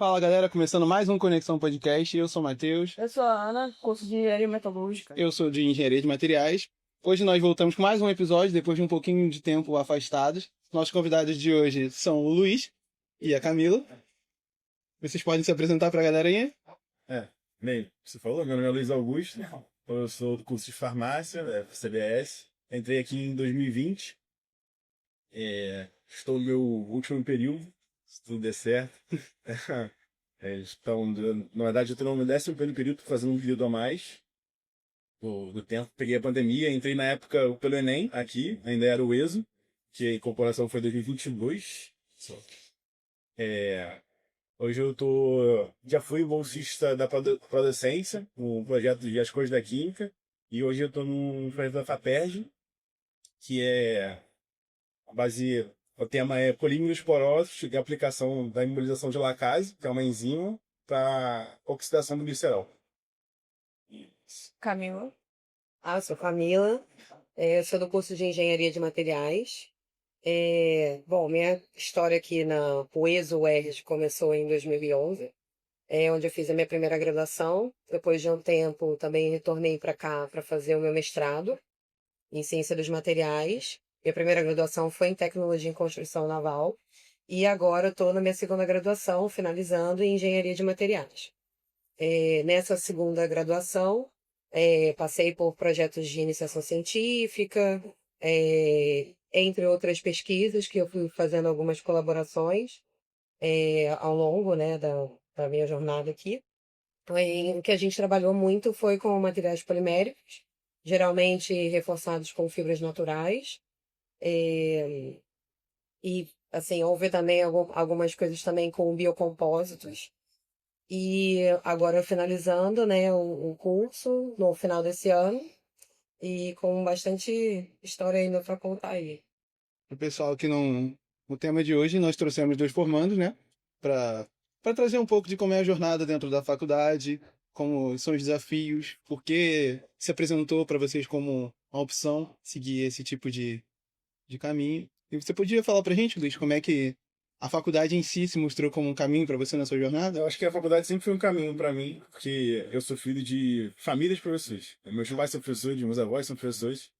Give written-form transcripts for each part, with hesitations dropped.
Fala galera, começando mais um Conexão Podcast. Eu sou o Matheus. Eu sou a Ana, curso de Engenharia Metalúrgica. Eu sou de Engenharia de Materiais. Hoje nós voltamos com mais um episódio, depois de um pouquinho de tempo afastados. Nossos convidados de hoje são o Luiz e a Camila. Vocês podem se apresentar para a galerinha? Bem, você falou, meu nome é Luiz Augusto, eu sou do curso de farmácia, CBS. Entrei aqui em 2020, estou no meu último período, se tudo der certo. Então, na verdade, eu estou no meu 11º período, estou fazendo um período a mais do tempo. Peguei a pandemia, entrei na época pelo Enem, aqui, ainda era o ESO, que a incorporação foi em 2022. Hoje já fui bolsista da Prodocência, no projeto de As Cores da Química, e hoje eu estou num projeto da FAPERJ, que o tema é polímeros porosos e aplicação da imobilização de lacase, que é uma enzima, para oxidação do glicerol. Camila. Eu sou Camila, eu sou do curso de Engenharia de Materiais. Bom, minha história aqui na ESO-UERJ começou em 2011, onde eu fiz a minha primeira graduação. Depois de um tempo, também retornei para cá para fazer o meu mestrado em Ciência dos Materiais. Minha primeira graduação foi em Tecnologia em Construção Naval. E agora estou na minha segunda graduação, finalizando em Engenharia de Materiais. Nessa segunda graduação, passei por projetos de iniciação científica, entre outras pesquisas que eu fui fazendo algumas colaborações ao longo, né, da minha jornada aqui. O que a gente trabalhou muito foi com materiais poliméricos, geralmente reforçados com fibras naturais. E, assim, houve também algumas coisas também com biocompósitos. E agora finalizando, né, o curso no final desse ano e com bastante história ainda para contar aí. O pessoal que não... O tema de hoje nós trouxemos 2 formandos, né? Para trazer um pouco de como é a jornada dentro da faculdade, como são os desafios, por que se apresentou para vocês como uma opção seguir esse tipo de caminho. E você podia falar pra gente, Luiz, como é que a faculdade em si se mostrou como um caminho para você na sua jornada? Eu acho que a faculdade sempre foi um caminho para mim, porque eu sou filho de famílias de professores. Meus pais são professores, meus avós são professores,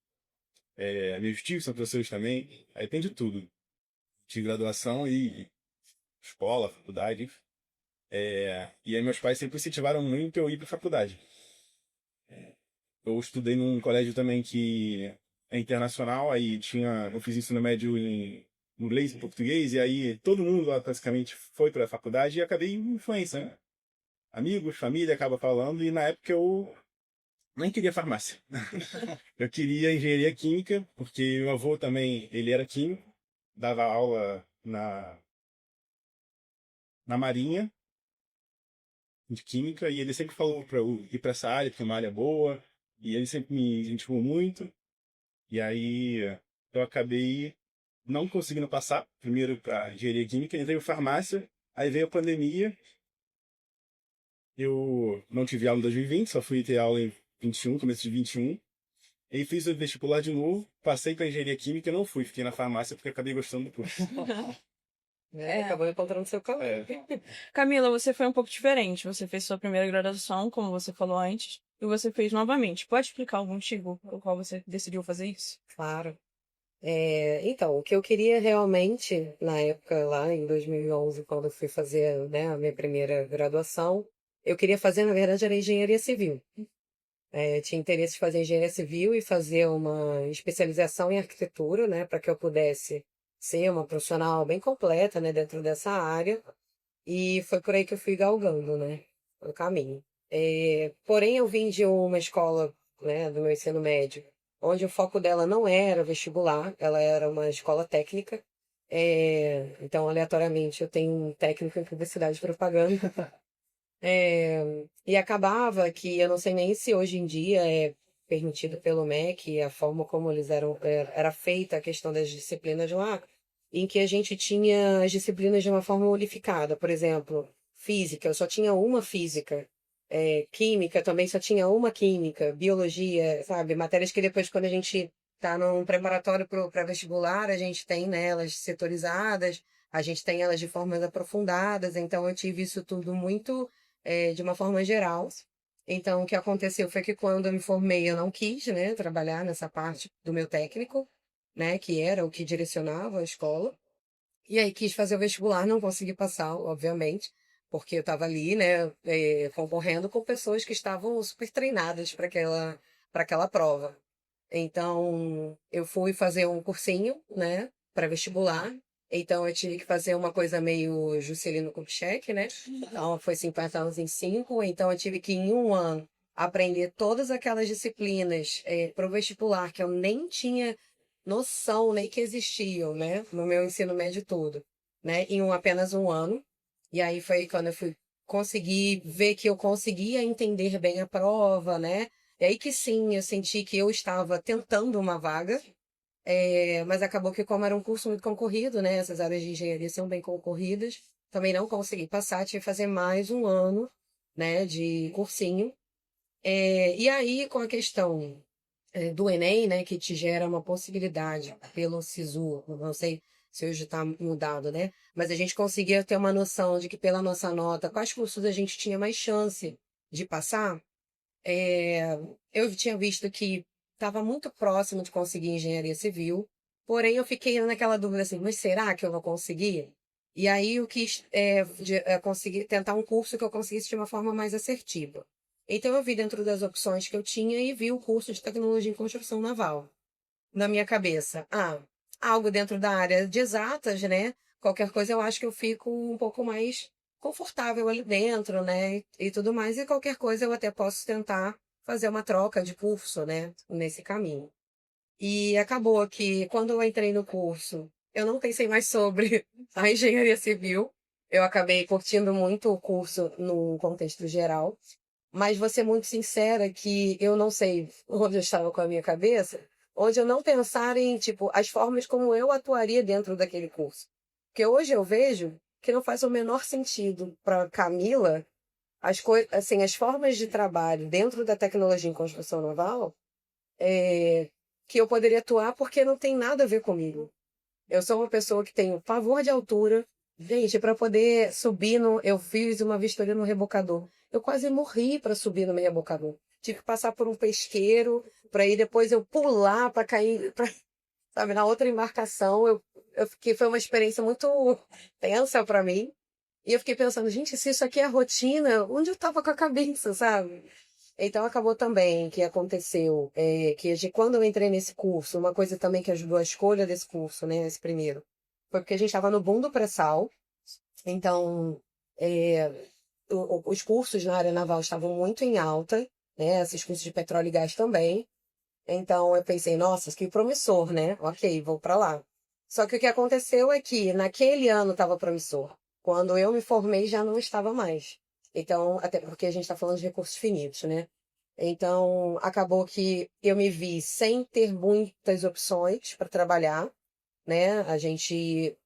meus tios são professores também. Aí tem de tudo, de graduação e escola, faculdade, enfim. E aí meus pais sempre incentivaram muito eu ir para faculdade. Eu estudei num colégio também que é internacional, aí eu fiz ensino médio em inglês e português, e aí todo mundo lá praticamente foi para a faculdade e acabei em influência, né? Amigos, família acaba falando, e na época eu nem queria farmácia. Eu queria engenharia química, porque meu avô também, ele era químico, dava aula na Marinha de Química, e ele sempre falou para eu ir para essa área, porque é uma área boa, e ele sempre me incentivou muito. E aí eu acabei não conseguindo passar, primeiro para engenharia química, entrei em farmácia, aí veio a pandemia, eu não tive aula em 2020, só fui ter aula em 21, começo de 21, e fiz o vestibular de novo, passei para engenharia química, não fui, fiquei na farmácia porque acabei gostando do curso. Acabou encontrando seu caminho. Camila, você foi um pouco diferente. Você fez sua primeira graduação, como você falou antes, e você fez novamente. Pode explicar o motivo pelo qual você decidiu fazer isso? Claro. Então, o que eu queria realmente, na época lá em 2011, quando eu fui fazer, né, a minha primeira graduação, eu queria fazer, na verdade, era engenharia civil. Tinha interesse em fazer engenharia civil e fazer uma especialização em arquitetura, né, para que eu pudesse ser uma profissional bem completa, né, dentro dessa área. E foi por aí que eu fui galgando, né, o caminho. Porém, eu vim de uma escola, né, do meu ensino médio, onde o foco dela não era vestibular, ela era uma escola técnica. Então, aleatoriamente, eu tenho um técnico em publicidade e propaganda. E acabava que, eu não sei nem se hoje em dia é permitido pelo MEC, a forma como era feita a questão das disciplinas lá, em que a gente tinha as disciplinas de uma forma unificada. Por exemplo, física, eu só tinha uma física. Química também só tinha uma química. Biologia, sabe? Matérias que depois, quando a gente está num preparatório para vestibular, a gente tem, né, elas setorizadas. A gente tem elas de formas aprofundadas, então eu tive isso tudo muito de uma forma geral. Então, o que aconteceu foi que quando eu me formei, eu não quis, né, trabalhar nessa parte do meu técnico, né, que era o que direcionava a escola. E aí quis fazer o vestibular, não consegui passar, obviamente, porque eu estava ali, né, concorrendo com pessoas que estavam super treinadas para aquela prova. Então, eu fui fazer um cursinho, né, para vestibular. Então, eu tive que fazer uma coisa meio Juscelino Kubitschek, né? Então, foi 50 anos em 5. Então, eu tive que, em um ano, aprender todas aquelas disciplinas para o vestibular que eu nem tinha noção nem que existiam, né? No meu ensino médio todo, né? Apenas um ano. E aí foi quando eu fui conseguir ver que eu conseguia entender bem a prova, né? E aí que sim, eu senti que eu estava tentando uma vaga, mas acabou que como era um curso muito concorrido, né? Essas áreas de engenharia são bem concorridas, também não consegui passar, tive que fazer mais um ano, né, de cursinho. E aí, com a questão do Enem, né, que te gera uma possibilidade pelo SISU, não sei se hoje está mudado, né? Mas a gente conseguia ter uma noção de que pela nossa nota, quais cursos a gente tinha mais chance de passar. Eu tinha visto que estava muito próximo de conseguir engenharia civil, porém eu fiquei naquela dúvida assim, mas será que eu vou conseguir? E aí eu quis conseguir tentar um curso que eu conseguisse de uma forma mais assertiva. Então eu vi dentro das opções que eu tinha e vi o curso de tecnologia em construção naval. Na minha cabeça, algo dentro da área de exatas, né? Qualquer coisa eu acho que eu fico um pouco mais confortável ali dentro, né? E tudo mais. E qualquer coisa eu até posso tentar fazer uma troca de curso, né? Nesse caminho. E acabou que quando eu entrei no curso, eu não pensei mais sobre a engenharia civil. Eu acabei curtindo muito o curso no contexto geral. Mas vou ser muito sincera que eu não sei onde eu estava com a minha cabeça, onde eu não pensar em, tipo, as formas como eu atuaria dentro daquele curso. Porque hoje eu vejo que não faz o menor sentido para Camila assim, as formas de trabalho dentro da tecnologia em construção naval que eu poderia atuar porque não tem nada a ver comigo. Eu sou uma pessoa que tenho pavor de altura. Gente, para poder subir no. Eu fiz uma vistoria no rebocador. Eu quase morri para subir no meu rebocador. Tive que passar por um pesqueiro, para ir depois eu pular para cair, sabe, na outra embarcação. Foi uma experiência muito tensa para mim. E eu fiquei pensando, gente, se isso aqui é rotina, onde eu tava com a cabeça, sabe? Então acabou também que aconteceu quando eu entrei nesse curso, uma coisa também que ajudou a escolha desse curso, né, esse primeiro, foi porque a gente estava no boom do pré-sal, então é, os cursos na área naval estavam muito em alta, né, esses cursos de petróleo e gás também. Então eu pensei, nossa, que promissor, né? Ok, vou para lá. Só que o que aconteceu é que naquele ano estava promissor. Quando eu me formei já não estava mais. Então, até porque a gente está falando de recursos finitos, né? Então, acabou que eu me vi sem ter muitas opções para trabalhar, né?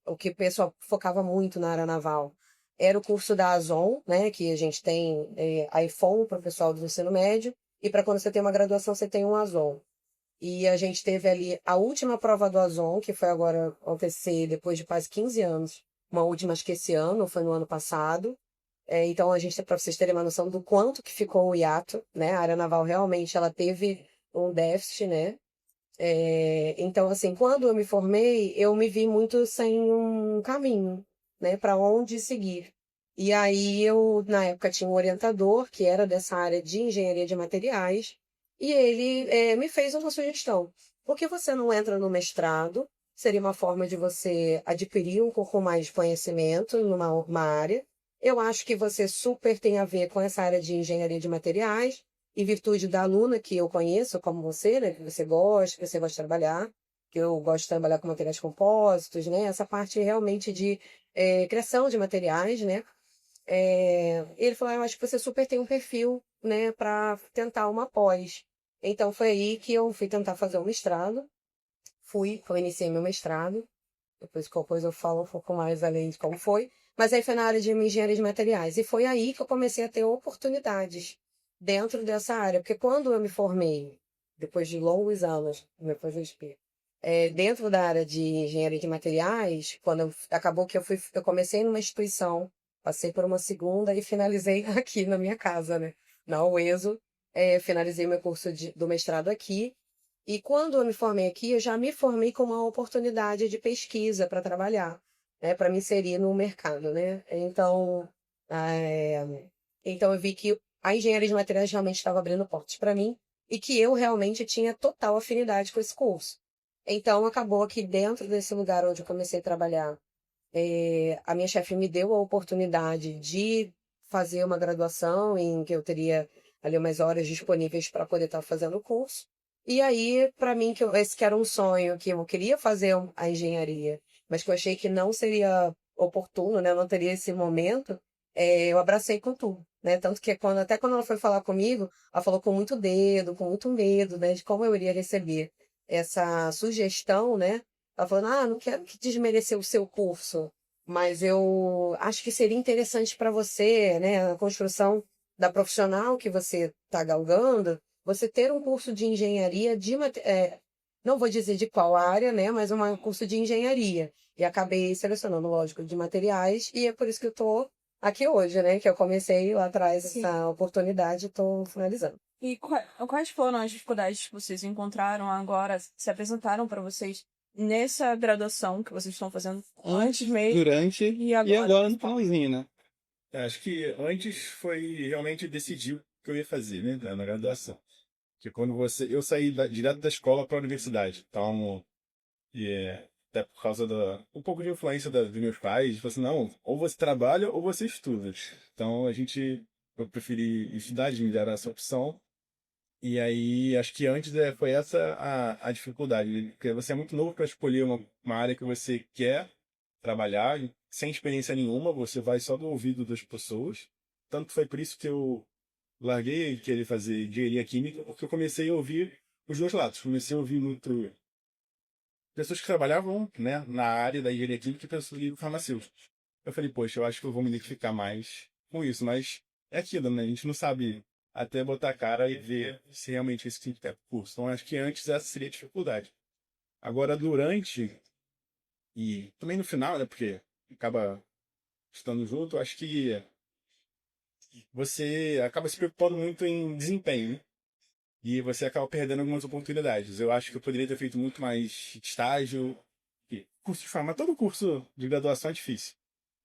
O que o pessoal focava muito na área naval era o curso da Azon, né? Que a gente tem a IFOM para o pessoal do ensino médio, e para quando você tem uma graduação, você tem um Azon. E a gente teve ali a última prova do Azon, que foi agora acontecer depois de quase 15 anos. Uma última, acho que esse ano, foi no ano passado. Então, a gente, para vocês terem uma noção do quanto que ficou o hiato, né? A área naval realmente, ela teve um déficit, né? Então, assim, quando eu me formei, eu me vi muito sem um caminho, né? Para onde seguir. E aí, eu, na época, tinha um orientador que era dessa área de engenharia de materiais, e ele me fez uma sugestão. Por que você não entra no mestrado? Seria uma forma de você adquirir um pouco mais de conhecimento numa uma área. Eu acho que você super tem a ver com essa área de engenharia de materiais, em virtude da aluna que eu conheço, como você, né? Que você gosta de trabalhar, que eu gosto de trabalhar com materiais compósitos, né? Essa parte realmente de criação de materiais, né? Ele falou, eu acho que você super tem um perfil, né, para tentar uma pós. Então foi aí que eu fui tentar fazer um mestrado. Eu iniciei meu mestrado. Depois eu falo um pouco mais além de como foi. Mas aí foi na área de engenharia de materiais. E foi aí que eu comecei a ter oportunidades dentro dessa área. Porque quando eu me formei, depois de longos anos, depois eu explico, dentro da área de engenharia de materiais, acabou que eu comecei numa instituição, passei por uma segunda e finalizei aqui na minha casa, né? Na UESO, finalizei meu curso do mestrado aqui. E quando eu me formei aqui, eu já me formei com uma oportunidade de pesquisa para trabalhar, né? Para me inserir no mercado, né? Então eu vi que a engenharia de materiais realmente estava abrindo portas para mim e que eu realmente tinha total afinidade com esse curso. Então acabou que dentro desse lugar onde eu comecei a trabalhar, a minha chefe me deu a oportunidade de fazer uma graduação em que eu teria ali umas horas disponíveis para poder estar fazendo o curso. E aí, para mim, esse que era um sonho, que eu queria fazer a engenharia, mas que eu achei que não seria oportuno, né? Eu não teria esse momento, eu abracei com tudo, né? Tanto que até quando ela foi falar comigo, ela falou com muito dedo, com muito medo, né? De como eu iria receber essa sugestão, né? Ela falou, não quero que desmerecer o seu curso, mas eu acho que seria interessante para você, né? A construção da profissional que você está galgando, você ter um curso de engenharia não vou dizer de qual área, né? Mas um curso de engenharia. E acabei selecionando, lógico, de materiais, e é por isso que eu estou aqui hoje, né? Que eu comecei lá atrás essa oportunidade e estou finalizando. E quais foram as dificuldades que vocês encontraram agora, se apresentaram para vocês nessa graduação que vocês estão fazendo antes mesmo? Durante e agora no finalzinho, né? Acho que antes foi realmente decidir o que eu ia fazer, né, na graduação. Que quando eu saí direto da escola para a universidade. Então, até por causa um pouco de influência dos meus pais, falei assim, não, ou você trabalha ou você estuda. Então, eu preferi estudar, me deram essa opção. E aí, acho que antes foi essa a dificuldade, né? Porque você é muito novo para escolher uma área que você quer trabalhar, sem experiência nenhuma, você vai só do ouvido das pessoas. Tanto foi por isso que eu larguei de querer fazer engenharia química, porque eu comecei a ouvir os dois lados. Comecei a ouvir muito pessoas que trabalhavam, né, na área da engenharia química e pessoas farmacêuticas. Eu falei, poxa, eu acho que eu vou me identificar mais com isso, mas é aquilo, né? A gente não sabe até botar a cara e ver se realmente esse tipo de curso. Então, acho que antes essa seria a dificuldade. Agora, durante e também no final, né, porque acaba estando junto, acho que você acaba se preocupando muito em desempenho, né? E você acaba perdendo algumas oportunidades. Eu acho que eu poderia ter feito muito mais estágio. E curso de farmácia, todo curso de graduação é difícil.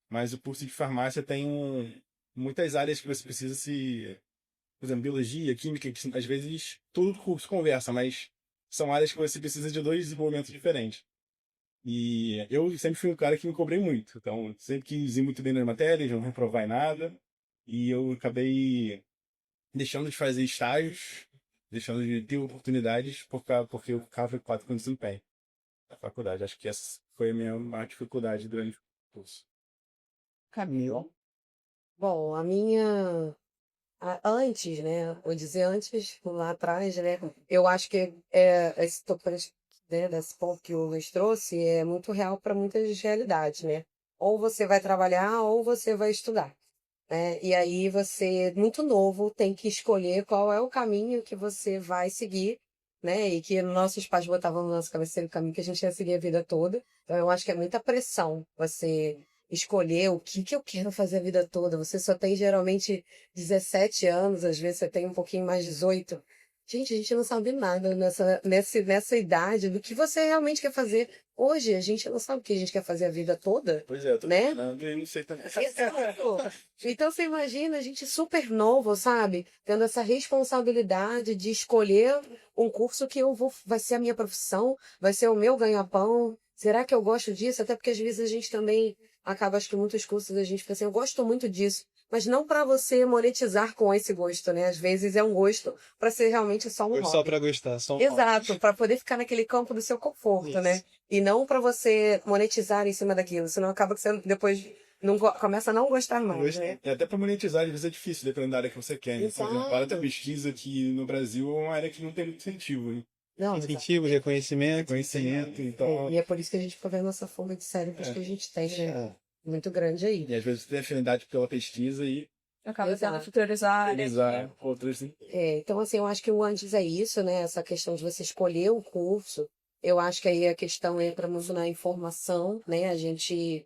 Mas o curso de farmácia tem muitas áreas que você precisa por exemplo, biologia, química, que às vezes todo curso conversa, mas são áreas que você precisa de dois desenvolvimentos diferentes. E eu sempre fui um cara que me cobrei muito. Então, sempre quis ir muito bem nas matérias, não reprovar em nada. E eu acabei deixando de fazer estágios, deixando de ter oportunidades porque eu ficava preocupado com o desempenho da faculdade. Acho que essa foi a minha maior dificuldade durante o curso. Camila. Bom, antes, né? Vou dizer antes, lá atrás, né? Eu acho que esse topante, né, desse ponto que o Luiz trouxe é muito real para muitas realidades, né? Ou você vai trabalhar ou você vai estudar, né? E aí você, muito novo, tem que escolher qual é o caminho que você vai seguir, né? E que nossos pais botavam na nossa cabeça o caminho que a gente ia seguir a vida toda. Então eu acho que é muita pressão você escolher o que eu quero fazer a vida toda. Você só tem geralmente 17 anos, às vezes você tem um pouquinho mais de 18. Gente, a gente não sabe nada nessa idade do que você realmente quer fazer. Hoje, a gente não sabe o que a gente quer fazer a vida toda. Pois é, eu tô né? eu não sei também. Exato. Então você imagina a gente super novo, sabe? Tendo essa responsabilidade de escolher um curso que vai ser a minha profissão, vai ser o meu ganha-pão. Será que eu gosto disso? Até porque às vezes a gente também acaba, acho que muitos cursos a gente fica assim, eu gosto muito disso, mas não para você monetizar com esse gosto, né? Às vezes é um gosto para ser realmente só um hobby. Só pra gostar, só um Exato, para poder ficar naquele campo do seu conforto, né? E não para você monetizar em cima daquilo, senão acaba que você depois começa a não gostar mais, né? E até para monetizar, às vezes é difícil, dependendo da área que você quer. Né? Por exemplo, a área da Exato. pesquisa aqui no Brasil é uma área que não tem muito incentivo, né? Não, incentivo, reconhecimento. Conhecimento, então... E é por isso que a gente fica vendo essa fuga de cérebros que a gente tem, né? Muito grande aí. E às vezes você tem afinidade pela pesquisa e Acaba Exato. tendo futurizar. utilizar outras... Então, assim, eu acho que o antes é isso, né? Essa questão de você escolher o curso. Eu acho que aí a questão entra muito na informação, né? A gente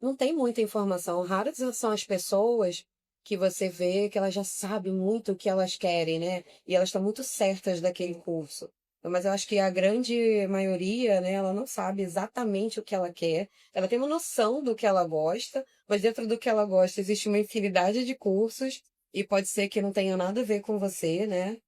não tem muita informação. Raras são as pessoas que você vê que elas já sabem muito o que elas querem, né? E elas estão muito certas daquele curso. Mas eu acho que a grande maioria, né, ela não sabe exatamente o que ela quer. Ela tem uma noção do que ela gosta, mas dentro do que ela gosta existe uma infinidade de cursos e pode ser que não tenha nada a ver com você, né?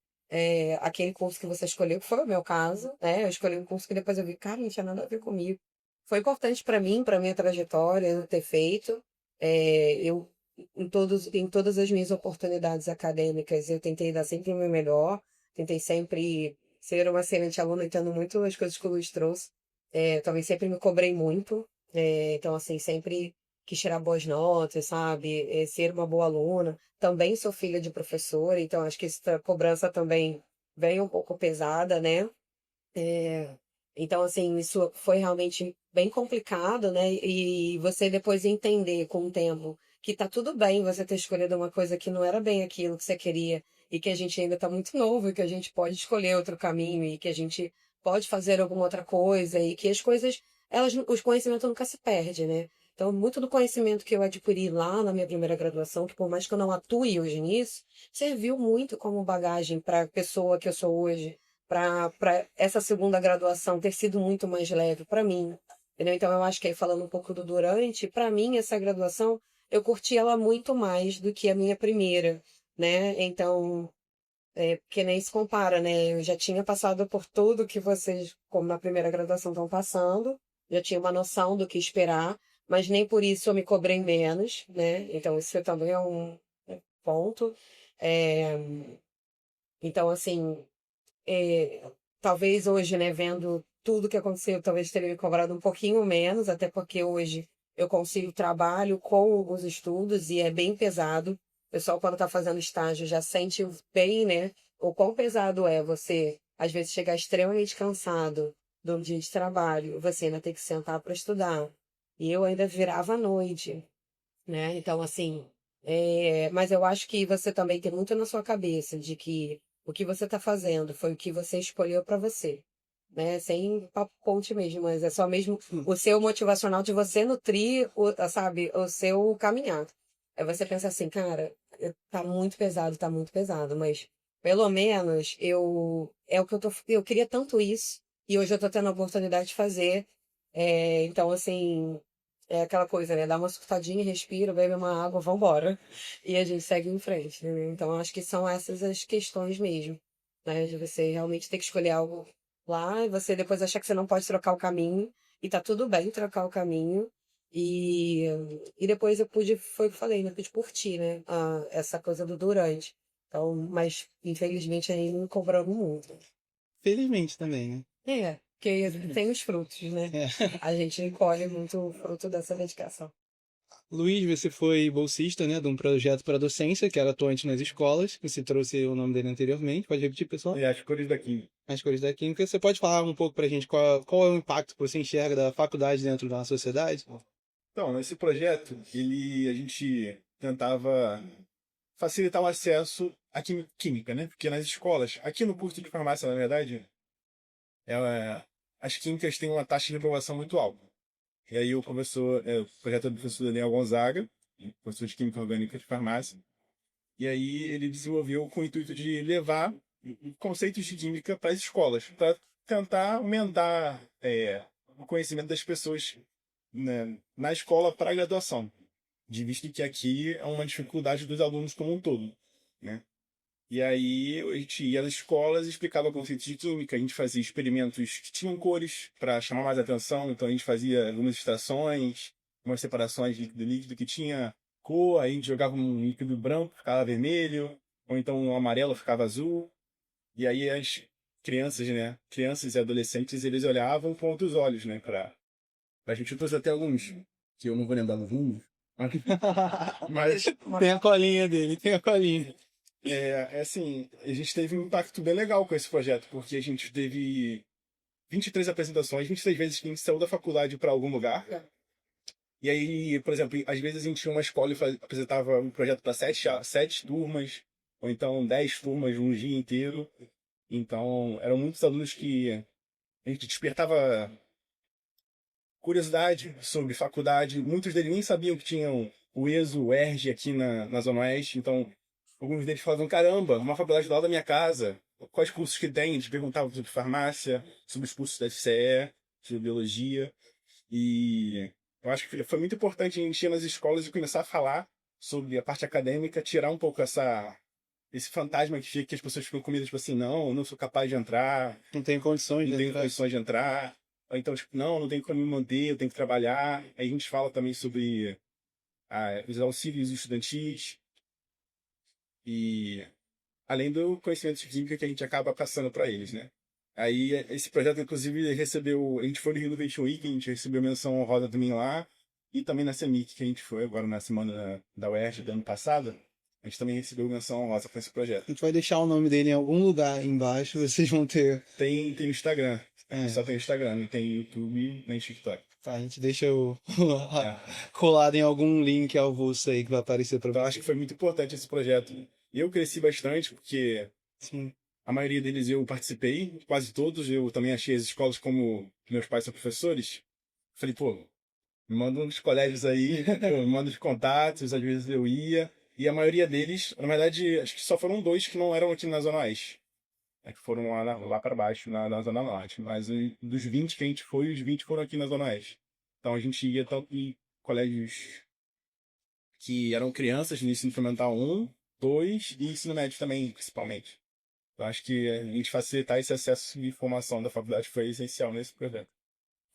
Aquele curso que você escolheu, que foi o meu caso, né? Eu escolhi um curso que depois eu vi, cara, não tinha nada a ver comigo. Foi importante para mim, para minha trajetória, eu ter feito. Eu em todas as minhas oportunidades acadêmicas, eu tentei dar sempre o meu melhor, tentei sempre ser uma excelente aluna, entendo muito as coisas que o Luiz trouxe. Também sempre me cobrei muito, então, assim, sempre quis tirar boas notas, sabe? Ser uma boa aluna. Também sou filha de professora, então acho que essa cobrança também vem um pouco pesada, né? É, então, assim, isso foi realmente bem complicado, né? E você depois entender com o tempo que tá tudo bem você ter escolhido uma coisa que não era bem aquilo que você queria e que a gente ainda tá muito novo e que a gente pode escolher outro caminho e que a gente pode fazer alguma outra coisa e que as coisas, os conhecimentos nunca se perdem, né? Então, muito do conhecimento que eu adquiri lá na minha primeira graduação, que por mais que eu não atue hoje nisso, serviu muito como bagagem para a pessoa que eu sou hoje, para essa segunda graduação ter sido muito mais leve para mim. Entendeu? Então, eu acho que aí falando um pouco do durante, para mim, essa graduação, eu curti ela muito mais do que a minha primeira, né? Então, porque nem se compara, né? Eu já tinha passado por tudo que vocês, como na primeira graduação, estão passando, já tinha uma noção do que esperar, mas nem por isso eu me cobrei menos, né? Então, isso também é um ponto. É, Então, assim, talvez hoje, né, vendo tudo que aconteceu, talvez teria me cobrado um pouquinho menos, até porque hoje eu consigo trabalho com os estudos e é bem pesado. O pessoal, quando está fazendo estágio, já sente bem, né, o quão pesado é você, às vezes, chegar extremamente cansado de um dia de trabalho, você ainda ter que sentar para estudar. E eu ainda virava à noite, né? Então, assim, mas eu acho que você também tem muito na sua cabeça de que o que você está fazendo foi o que você escolheu para você, né? Sem papo ponte mesmo, mas é só mesmo o seu motivacional de você nutrir, sabe, o seu caminhar. Aí você pensa assim, cara, tá muito pesado, mas pelo menos é o que eu queria tanto isso e hoje eu tô tendo a oportunidade de fazer. Então, assim, é aquela coisa, né? Dá uma surtadinha, respira, bebe uma água, vambora. E a gente segue em frente, né? Então, acho que são essas as questões mesmo, né? De você realmente ter que escolher algo lá e você depois achar que você não pode trocar o caminho. E tá tudo bem trocar o caminho. E, e depois foi o que eu falei, né? Pude curtir, né? Essa coisa do durante. Então, mas infelizmente aí não cobramos muito. Felizmente também, né? Porque tem os frutos, né? É. A gente colhe muito fruto dessa dedicação. Luiz, você foi bolsista, né, de um projeto para docência, que era atuante nas escolas. Você trouxe o nome dele anteriormente. Pode repetir, pessoal? E as cores da Química. As cores da Química. Você pode falar um pouco para a gente qual é o impacto que você enxerga da faculdade dentro da sociedade? Então, nesse projeto, a gente tentava facilitar o acesso à química, né? Porque nas escolas, aqui no curso de farmácia, na verdade, as químicas têm uma taxa de reprovação muito alta. E aí o projeto do professor Daniel Gonzaga, professor de Química Orgânica de Farmácia, e aí ele desenvolveu com o intuito de levar conceitos de química para as escolas, para tentar aumentar o conhecimento das pessoas, né, na escola para a graduação, de visto que aqui é uma dificuldade dos alunos como um todo, né? E aí a gente ia às escolas e explicava conceitos de química, a gente fazia experimentos que tinham cores para chamar mais atenção, então a gente fazia algumas extrações, umas separações de líquido que tinha cor, aí a gente jogava um líquido branco, ficava vermelho, ou então um amarelo ficava azul, e aí as crianças, né, crianças e adolescentes, eles olhavam com outros olhos, né, pra gente. Eu trouxe até alguns, que eu não vou lembrar no número, mas Tem a colinha dele, tem a colinha. assim, a gente teve um impacto bem legal com esse projeto, porque a gente teve 23 apresentações, 23 vezes que a gente saiu da faculdade para algum lugar. E aí, por exemplo, às vezes a gente tinha uma escola e apresentava um projeto para sete turmas, ou então 10 turmas um dia inteiro. Então, eram muitos alunos que a gente despertava curiosidade sobre faculdade. Muitos deles nem sabiam que tinham o ESO, o ERJ aqui na Zona Oeste. Então, alguns deles falavam, caramba, uma faculdade do lado da minha casa. Quais cursos que tem? Eles perguntavam sobre farmácia, sobre os cursos da FCE, sobre biologia. E eu acho que foi muito importante a gente ir nas escolas e começar a falar sobre a parte acadêmica, tirar um pouco esse fantasma que fica, que as pessoas ficam com medo, tipo assim, não, eu não sou capaz de entrar, Não tem condições não de tenho entrar. condições de entrar. Ou então, tipo, não tenho como me manter, eu tenho que trabalhar. Aí a gente fala também sobre os auxílios estudantis e além do conhecimento de química que a gente acaba passando para eles, né? Aí esse projeto, inclusive, recebeu. A gente foi no Innovation Week, a gente recebeu menção honrosa também lá, e também na CEMIC, que a gente foi agora na semana da UERJ do ano passado, a gente também recebeu menção honrosa para esse projeto. A gente vai deixar o nome dele em algum lugar embaixo, vocês vão ter. Tem o Instagram, É, só tem o Instagram, não tem YouTube nem TikTok. tá, a gente deixa É. colado em algum link avulso aí que vai aparecer pra Então você. acho que foi muito importante esse projeto. E eu cresci bastante, porque Sim. a maioria deles eu participei, quase todos. Eu também achei as escolas, como meus pais são professores. Falei, pô, me manda uns colégios aí, me manda os contatos, às vezes eu ia. E a maioria deles, na verdade, acho que só foram 2 que não eram aqui na Zona Oeste. Que foram lá para baixo, na Zona Norte. Mas dos 20 que a gente foi, os 20 foram aqui na Zona Oeste. Então a gente ia tanto em colégios que eram crianças no ensino fundamental 1, 2 e ensino médio também, principalmente. Eu acho que a gente facilitar esse acesso de informação da faculdade foi essencial nesse projeto.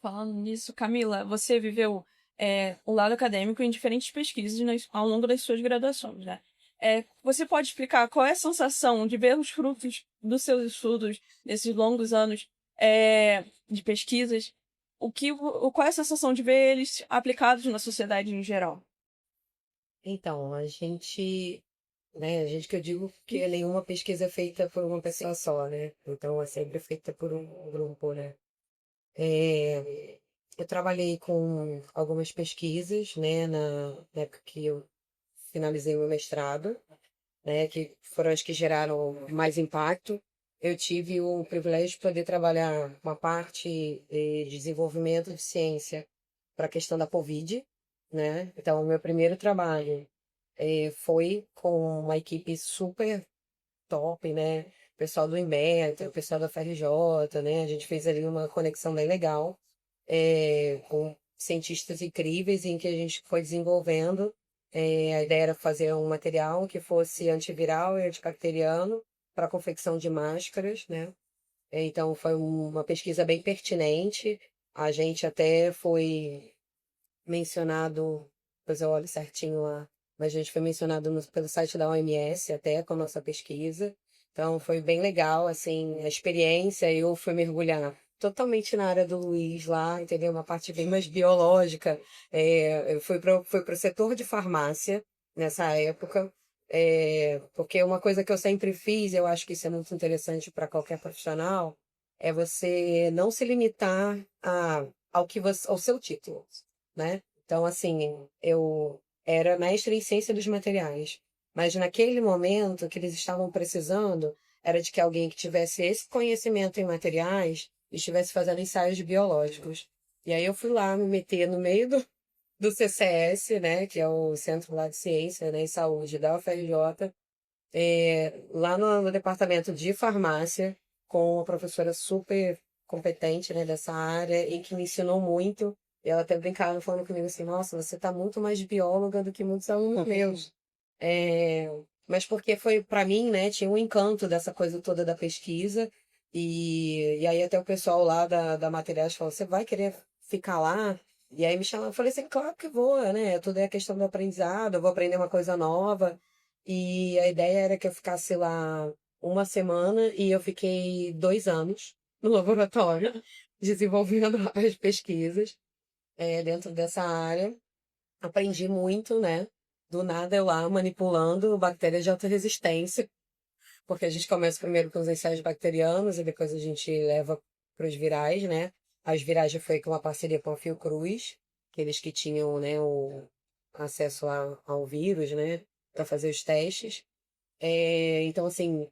Falando nisso, Camila, você viveu o lado acadêmico em diferentes pesquisas ao longo das suas graduações, né? Você pode explicar qual é a sensação de ver os frutos dos seus estudos nesses longos anos de pesquisas? Qual é a sensação de ver eles aplicados na sociedade em geral? Então, a gente que eu digo que nenhuma pesquisa é feita por uma pessoa só, né? Então, é sempre feita por um grupo, né? Eu trabalhei com algumas pesquisas, né, na época que eu finalizei o meu mestrado, né, que foram as que geraram mais impacto. Eu tive o privilégio de poder trabalhar uma parte de desenvolvimento de ciência para a questão da Covid, né? Então, o meu primeiro trabalho foi com uma equipe super top, né? O pessoal do INMET, o pessoal da FRJ, né? A gente fez ali uma conexão bem legal, com cientistas incríveis em que a gente foi desenvolvendo. A ideia era fazer um material que fosse antiviral e antibacteriano para a confecção de máscaras, né? Então, foi uma pesquisa bem pertinente. A gente até foi mencionado, depois eu olho certinho lá, mas a gente foi mencionado pelo site da OMS até com a nossa pesquisa. Então foi bem legal, assim, a experiência. Eu fui mergulhar totalmente na área do Luiz lá, entendeu? Uma parte bem mais biológica. Eu fui pro setor de farmácia nessa época. Porque uma coisa que eu sempre fiz, eu acho que isso é muito interessante para qualquer profissional, é você não se limitar ao seu título, né? Então, assim, eu era mestre em ciência dos materiais, mas naquele momento o que eles estavam precisando era de que alguém que tivesse esse conhecimento em materiais estivesse fazendo ensaios biológicos. E aí eu fui lá me meter no meio do CCS, né, que é o Centro lá de Ciência, né, e Saúde da UFRJ, lá no departamento de farmácia, com uma professora super competente, né, dessa área e que me ensinou muito. E ela até brincava falando comigo assim, nossa, você tá muito mais bióloga do que muitos alunos meus. Mas porque foi, para mim, né, tinha um encanto dessa coisa toda da pesquisa. E aí até o pessoal lá da Materiais falou, você vai querer ficar lá? E aí me chamaram, eu falei assim, claro que vou, né? Tudo é questão do aprendizado, eu vou aprender uma coisa nova. E a ideia era que eu ficasse lá uma semana e eu fiquei 2 anos no laboratório, desenvolvendo as pesquisas dentro dessa área. Aprendi muito, né? Do nada eu lá manipulando bactérias de alta resistência, porque a gente começa primeiro com os ensaios bacterianos e depois a gente leva para os virais, né? As virais já foi com uma parceria com a Fiocruz, aqueles que tinham, né, o acesso ao vírus, né, para fazer os testes. Então, assim,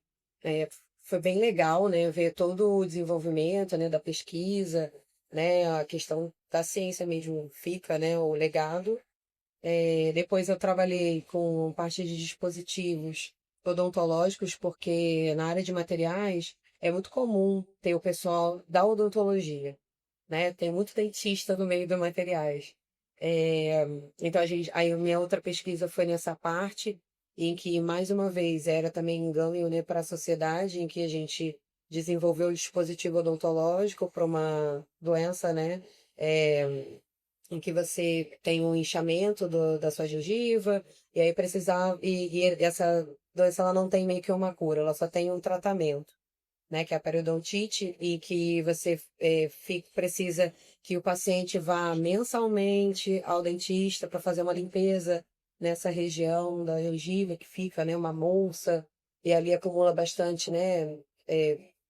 foi bem legal, né, ver todo o desenvolvimento, né, da pesquisa, né, a questão da ciência mesmo fica, né, o legado. Depois eu trabalhei com parte de dispositivos odontológicos, porque na área de materiais é muito comum ter o pessoal da odontologia, né? Tem muito dentista no meio dos materiais. É, então aí a minha outra pesquisa foi nessa parte, em que mais uma vez era também um ganho, né, para a sociedade, em que a gente desenvolveu o dispositivo odontológico para uma doença, né? É, em que você tem um inchamento da sua gengiva, e aí precisar, e essa doença ela não tem meio que uma cura, ela só tem um tratamento, né, que é a periodontite, e que você precisa que o paciente vá mensalmente ao dentista para fazer uma limpeza nessa região da gengiva que fica, né, uma molsa, e ali acumula bastante, né,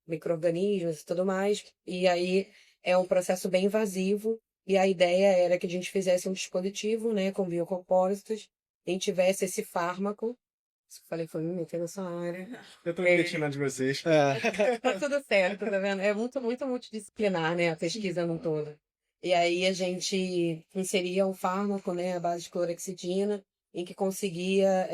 micro-organismos e tudo mais, e aí é um processo bem invasivo, e a ideia era que a gente fizesse um dispositivo, né, com biocompósitos, e tivesse esse fármaco. Isso que eu falei foi me meter nessa área. Eu tô me metindo de vocês. Tá tudo certo, tá vendo? É muito, muito multidisciplinar, né, a pesquisa no todo. E aí a gente inseria um fármaco, né, à base de clorexidina, em que conseguia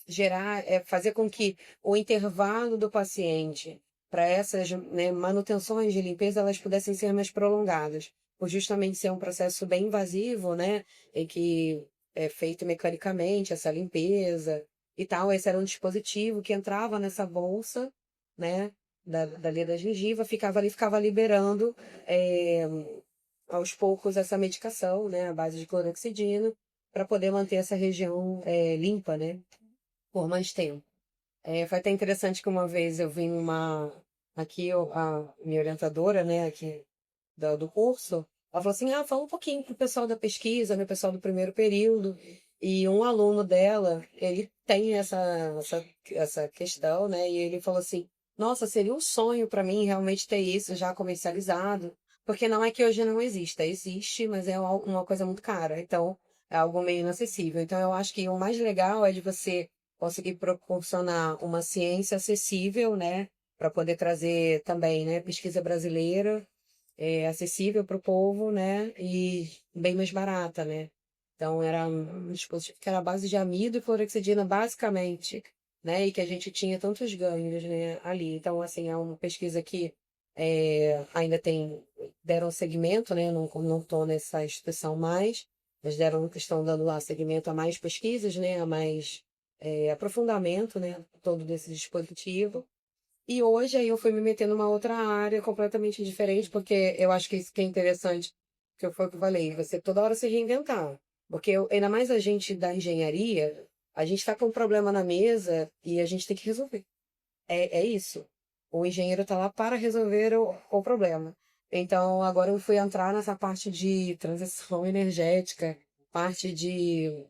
gerar, fazer com que o intervalo do paciente para essas, né, manutenções de limpeza elas pudessem ser mais prolongadas, por justamente ser um processo bem invasivo, né, em que é feito mecanicamente essa limpeza e tal. Esse era um dispositivo que entrava nessa bolsa, né, dali da gengiva, ficava ali, ficava liberando aos poucos essa medicação, né, à base de clorexidina, para poder manter essa região limpa, né, por mais tempo. Foi até interessante que uma vez eu vim aqui a minha orientadora, né, aqui do curso, ela falou assim, fala um pouquinho pro pessoal da pesquisa, né, pessoal do primeiro período, e um aluno dela, ele tem essa questão, né, e ele falou assim, nossa, seria um sonho para mim realmente ter isso já comercializado, porque não é que hoje não exista, existe, mas é uma coisa muito cara, então é algo meio inacessível. Então eu acho que o mais legal é de você conseguir proporcionar uma ciência acessível, né, para poder trazer também, né, pesquisa brasileira, acessível para o povo, né, e bem mais barata, né. Então era um dispositivo que era à base de amido e clorexidina, basicamente, né, e que a gente tinha tantos ganhos, né, ali. Então, assim, é uma pesquisa que ainda deram segmento, né, não estou nessa instituição mais, mas estão dando lá segmento a mais pesquisas, né, a mais aprofundamento, né, todo desse dispositivo. E hoje aí eu fui me meter numa outra área completamente diferente, porque eu acho que isso que é interessante, que foi o que eu falei, você toda hora se reinventar. Porque ainda mais a gente da engenharia, a gente está com um problema na mesa e a gente tem que resolver. É isso. O engenheiro está lá para resolver o problema. Então, agora eu fui entrar nessa parte de transição energética, parte de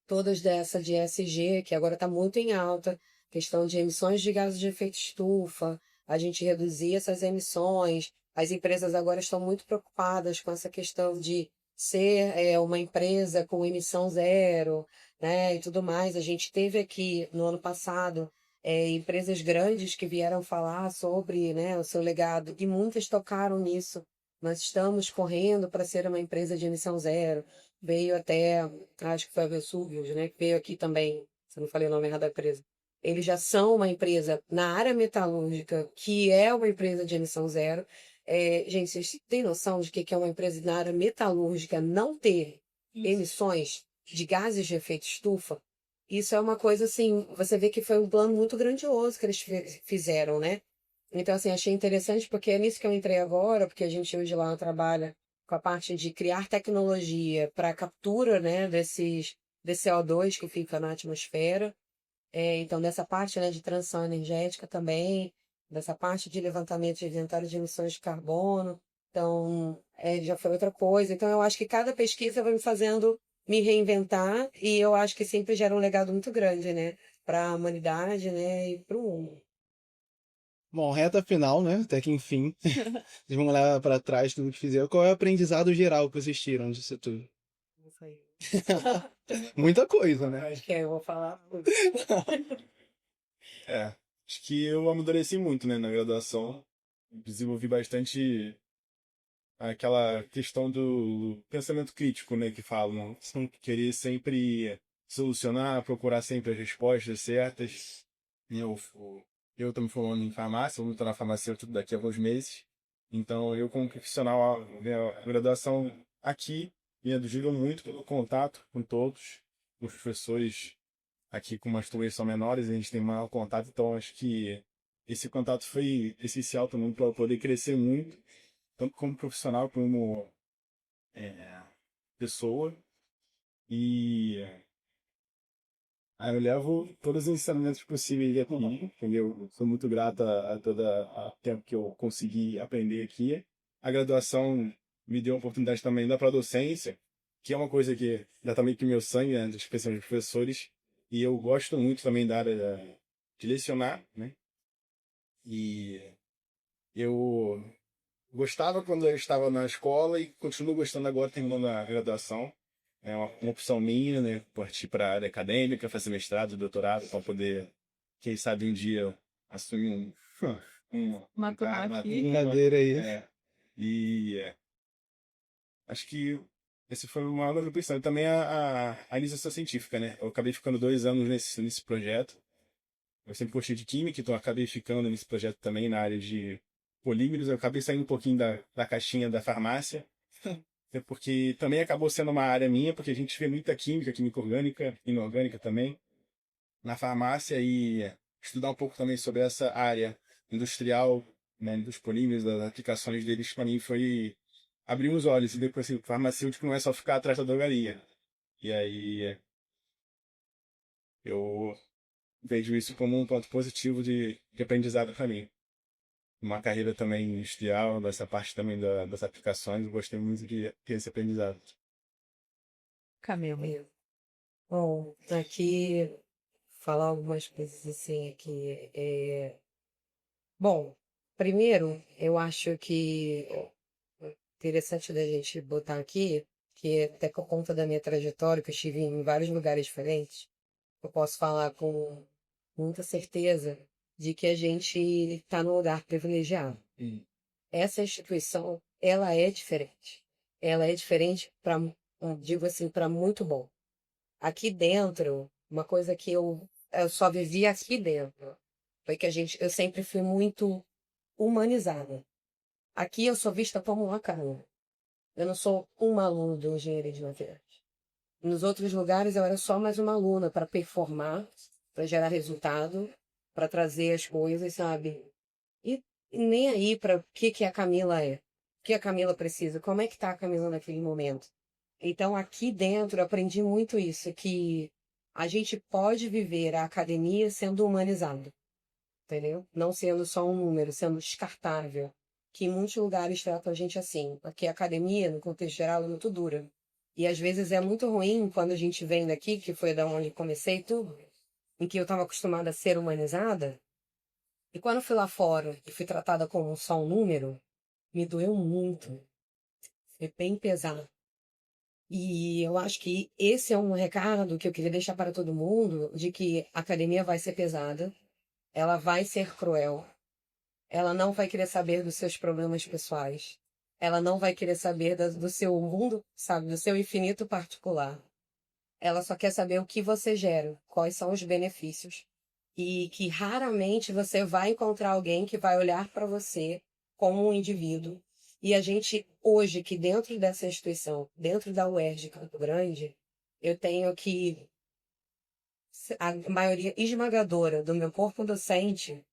todas dessa de ESG, que agora está muito em alta, questão de emissões de gases de efeito estufa, a gente reduzir essas emissões. As empresas agora estão muito preocupadas com essa questão de ser uma empresa com emissão zero, né, e tudo mais. A gente teve aqui no ano passado empresas grandes que vieram falar sobre, né, o seu legado, e muitas tocaram nisso. Nós estamos correndo para ser uma empresa de emissão zero. Veio até, acho que foi a Vesuvius, né, que veio aqui também, se eu não falei o nome errado da empresa. Eles já são uma empresa na área metalúrgica, que é uma empresa de emissão zero. Gente, vocês têm noção de que é uma empresa na área metalúrgica não ter emissões de gases de efeito estufa? Isso é uma coisa assim, você vê que foi um plano muito grandioso que eles fizeram, né? Então, assim, achei interessante porque é nisso que eu entrei agora, porque a gente hoje lá trabalha com a parte de criar tecnologia para a captura, né, desse CO2 que fica na atmosfera. Então, dessa parte, né, de transição energética também, dessa parte de levantamento de inventário de emissões de carbono. Então, já foi outra coisa. Então, eu acho que cada pesquisa vai me fazendo me reinventar e eu acho que sempre gera um legado muito grande, né, para a humanidade, né, e para o mundo. Bom, reta final, né? Até que enfim. Vamos olhar para trás tudo que fizeram. Qual é o aprendizado geral que vocês tiram disso tudo? Isso aí. Muita coisa, né? Acho que eu vou falar. É. Acho que eu amadureci muito, né, na graduação. Desenvolvi bastante aquela questão do pensamento crítico, né, que falam. Querer sempre solucionar, procurar sempre as respostas certas. Eu estou me formando em farmácia, vou me tornar farmacêutico daqui a alguns meses. Então, eu como profissional, a graduação aqui me ajuda muito pelo contato com todos. Os professores aqui, como as turmas são menores, a gente tem maior contato, então acho que esse contato foi essencial também para eu poder crescer muito, tanto como profissional como pessoa. E aí eu levo todos os ensinamentos possíveis aqui, entendeu? Sou muito grato a todo o tempo que eu consegui aprender aqui. A graduação me deu a oportunidade também da docência, que é uma coisa que já também que meu sangue, né, especialmente de professores, e eu gosto muito também da área de lecionar, né? E eu gostava quando eu estava na escola e continuo gostando agora terminando a graduação. É uma opção minha, né? Partir para a área acadêmica, fazer mestrado, doutorado, para poder, quem sabe, um dia assumir Uma turma aqui. Brincadeira aí. E acho que esse foi uma outra opção. E também a iniciação científica, né? Eu acabei ficando 2 anos nesse projeto. Eu sempre gostei de química, então eu acabei ficando nesse projeto também na área de polímeros. Eu acabei saindo um pouquinho da caixinha da farmácia. Porque também acabou sendo uma área minha, porque a gente vê muita química orgânica, inorgânica também, na farmácia, e estudar um pouco também sobre essa área industrial, né, dos polímeros, das aplicações deles, para mim foi abrir os olhos. E depois, assim, farmacêutico não é só ficar atrás da drogaria. E aí eu vejo isso como um ponto positivo de aprendizado para mim. Uma carreira também industrial, dessa parte também das aplicações, eu gostei muito de ter esse aprendizado. Camila. Bom, aqui falar algumas coisas assim aqui. Bom, primeiro, eu acho que interessante da gente botar aqui, que até por conta da minha trajetória, que eu estive em vários lugares diferentes, eu posso falar com muita certeza de que a gente está num lugar privilegiado. Essa instituição, ela é diferente. Ela é diferente para, digo assim, para muito bom. Aqui dentro, uma coisa que eu só vivi aqui dentro, foi que eu sempre fui muito humanizada. Aqui eu sou vista como uma carona. Eu não sou uma aluna de engenharia de materiais. Nos outros lugares eu era só mais uma aluna para performar, para gerar resultado, para trazer as coisas, sabe? E nem aí para o que a Camila é, o que a Camila precisa, como é que tá a Camila naquele momento. Então aqui dentro eu aprendi muito isso, que a gente pode viver a academia sendo humanizado, entendeu? Não sendo só um número, sendo descartável. Que em muitos lugares tratam a gente assim. Aqui a academia, no contexto geral, é muito dura. E às vezes é muito ruim quando a gente vem daqui, que foi da onde comecei tudo, em que eu estava acostumada a ser humanizada. E quando eu fui lá fora e fui tratada como só um número, me doeu muito. Foi bem pesado. E eu acho que esse é um recado que eu queria deixar para todo mundo, de que a academia vai ser pesada, ela vai ser cruel, ela não vai querer saber dos seus problemas pessoais, ela não vai querer saber do seu mundo, sabe, do seu infinito particular. Ela só quer saber o que você gera, quais são os benefícios. E que raramente você vai encontrar alguém que vai olhar para você como um indivíduo. E a gente, hoje, que dentro dessa instituição, dentro da UERJ Campo Grande, eu tenho que a maioria esmagadora do meu corpo docente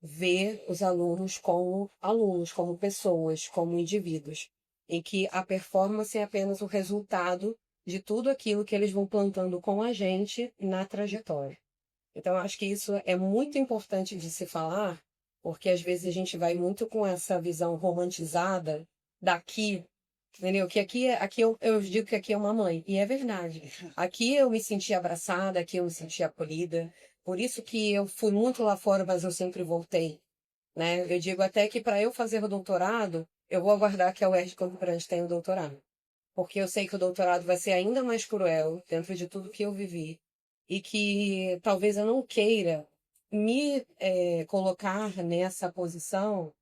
ver os alunos, como pessoas, como indivíduos, em que a performance é apenas o resultado de tudo aquilo que eles vão plantando com a gente na trajetória. Então, eu acho que isso é muito importante de se falar, porque às vezes a gente vai muito com essa visão romantizada daqui, entendeu? Que eu digo que aqui é uma mãe, e é verdade. Aqui eu me senti abraçada, aqui eu me senti acolhida. Por isso que eu fui muito lá fora, mas eu sempre voltei, né? Eu digo até que para eu fazer o doutorado, eu vou aguardar que a UERJ Campo Grande tenha o doutorado. Porque eu sei que o doutorado vai ser ainda mais cruel dentro de tudo que eu vivi. E que talvez eu não queira me colocar nessa posição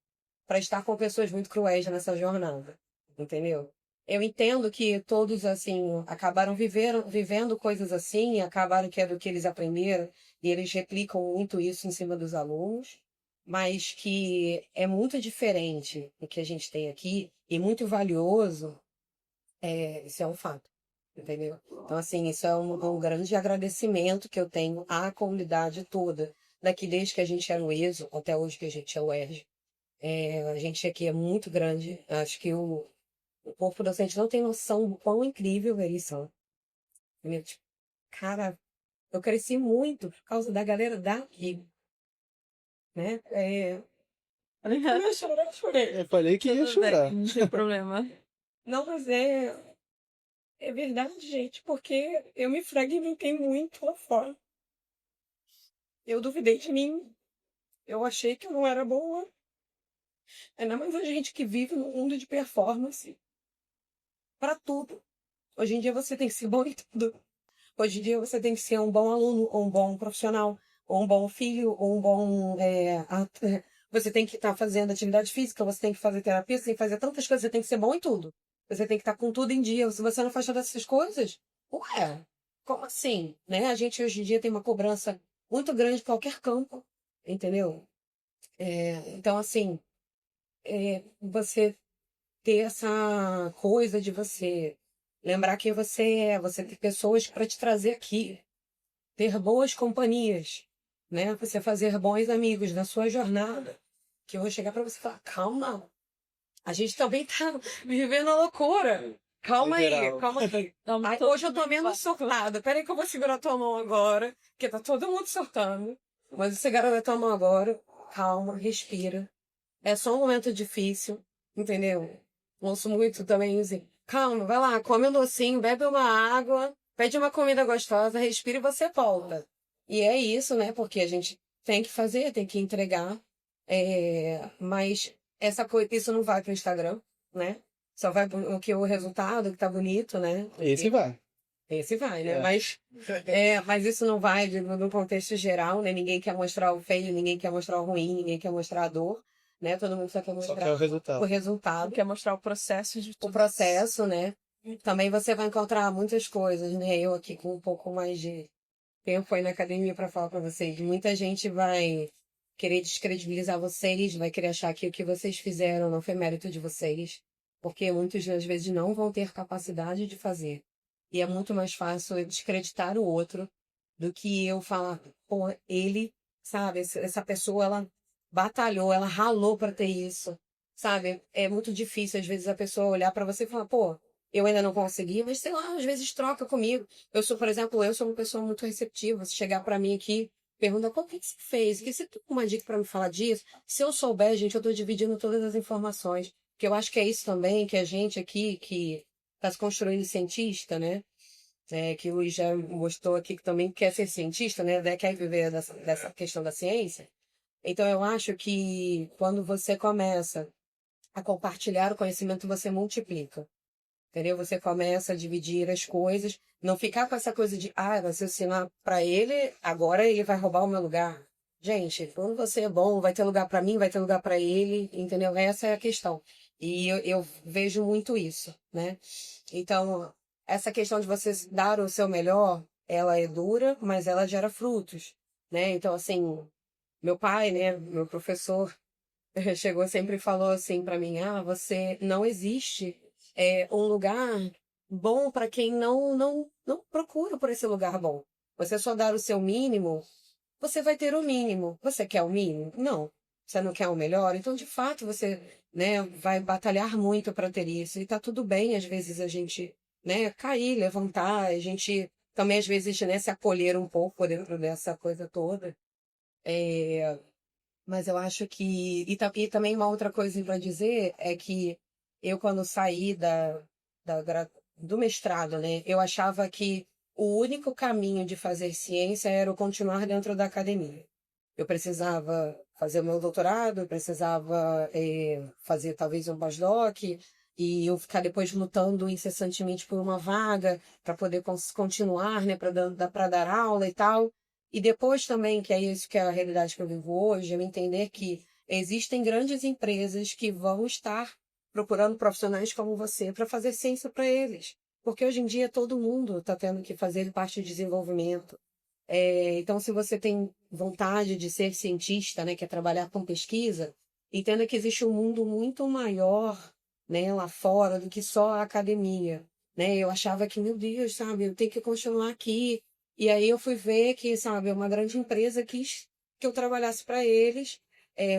para estar com pessoas muito cruéis nessa jornada, entendeu? Eu entendo que todos, assim, acabaram vivendo coisas assim, e acabaram que é do que eles aprenderam, e eles replicam muito isso em cima dos alunos, mas que é muito diferente do que a gente tem aqui, e muito valioso, isso é um fato, entendeu? Então, assim, isso é um grande agradecimento que eu tenho à comunidade toda, daqui desde que a gente era o ESO, até hoje que a gente é o ERJ. A gente aqui é muito grande, acho que o corpo docente não tem noção do quão incrível eles são. Entendeu? Tipo, cara, eu cresci muito por causa da galera daqui, né? Eu chorei. Eu falei que ia Tudo bem, chorar. não tem problema. Não, mas é verdade, gente, porque eu me fragmentei muito lá fora. Eu duvidei de mim, eu achei que eu não era boa. Ainda mais a gente que vive num mundo de performance para tudo. Hoje em dia você tem que ser bom em tudo. Hoje em dia você tem que ser um bom aluno, ou um bom profissional, ou um bom filho, ou um bom. Você tem que estar fazendo atividade física, você tem que fazer terapia, você tem que fazer tantas coisas, você tem que ser bom em tudo. Você tem que estar com tudo em dia. Se você não faz todas essas coisas, ué, como assim? Né? A gente hoje em dia tem uma cobrança muito grande em qualquer campo, entendeu? Então, assim, você ter essa coisa de você lembrar quem você é, você ter pessoas para te trazer aqui, ter boas companhias, né? Você fazer bons amigos na sua jornada, que eu vou chegar para você e falar, calma, a gente também tá vivendo a loucura. Calma aí, Geral. calma aí. Estamos Ai, todos hoje eu tô menos surtada. Peraí que eu vou segurar tua mão agora, porque tá todo mundo surtando. Mas você segura tua mão agora, calma, respira. É só um momento difícil, entendeu? Ouço muito também assim, calma, vai lá, come um docinho, bebe uma água, pede uma comida gostosa, respira e você volta. E é isso, né? Porque a gente tem que fazer, tem que entregar. Mas essa coisa, isso não vai pro Instagram, né? Só vai o que o resultado, que tá bonito, né? Esse vai. Esse vai, né? É. Mas isso não vai no contexto geral, né? Ninguém quer mostrar o feio, ninguém quer mostrar o ruim, ninguém quer mostrar a dor, né? Todo mundo só quer Só mostrar que é o o resultado. resultado, quer mostrar o processo de o tudo. processo, né? Também você vai encontrar muitas coisas, né? Eu aqui com um pouco mais de tempo aí na academia para falar para vocês. Muita gente vai querer descredibilizar vocês, vai querer achar que o que vocês fizeram não foi mérito de vocês, porque muitas das vezes não vão ter capacidade de fazer. E é muito mais fácil eu descreditar o outro do que eu falar, pô, ele, sabe, essa pessoa, ela batalhou, ela ralou para ter isso, sabe? É muito difícil, às vezes, a pessoa olhar para você e falar, pô, eu ainda não consegui, mas sei lá, às vezes troca comigo. Eu sou, por exemplo, eu sou uma pessoa muito receptiva. Se chegar para mim aqui, pergunta, pô, o que você fez? Que você tem uma dica para me falar disso? Se eu souber, gente, eu tô dividindo todas as informações. Que eu acho que é isso também, que a gente aqui, que está se construindo cientista, né? Que o Luiz já mostrou aqui que também quer ser cientista, né? Quer viver dessa questão da ciência. Então, eu acho que quando você começa a compartilhar o conhecimento, você multiplica. Entendeu? Você começa a dividir as coisas, não ficar com essa coisa de, você ensinar para ele, agora ele vai roubar o meu lugar. Gente, quando você é bom, vai ter lugar para mim, vai ter lugar para ele, entendeu? Essa é a questão. E eu vejo muito isso, né? Então, essa questão de você dar o seu melhor, ela é dura, mas ela gera frutos, né? Então, assim, meu pai, né, meu professor, chegou sempre e falou assim para mim, você não existe um lugar bom para quem não procura por esse lugar bom. Você só dar o seu mínimo, você vai ter o mínimo. Você quer o mínimo? Não. Você não quer o melhor? Então, de fato, você, né, vai batalhar muito para ter isso. E tá tudo bem, às vezes, a gente, né, cair, levantar, a gente também, às vezes, né, se acolher um pouco dentro dessa coisa toda. Mas eu acho que. E também uma outra coisa para dizer é que eu, quando saí do mestrado, né, eu achava que o único caminho de fazer ciência era o continuar dentro da academia. Eu precisava fazer o meu doutorado, eu precisava fazer talvez um pós-doc, e eu ficar depois lutando incessantemente por uma vaga para poder continuar, né, para dar aula e tal. E depois também, que é isso que é a realidade que eu vivo hoje, eu entender que existem grandes empresas que vão estar procurando profissionais como você para fazer ciência para eles. Porque hoje em dia todo mundo está tendo que fazer parte de desenvolvimento. Então, se você tem vontade de ser cientista, né, quer trabalhar com pesquisa, entenda que existe um mundo muito maior, né, lá fora do que só a academia, né? Eu achava que, meu Deus, sabe, eu tenho que continuar aqui. E aí eu fui ver que, sabe, uma grande empresa quis que eu trabalhasse para eles,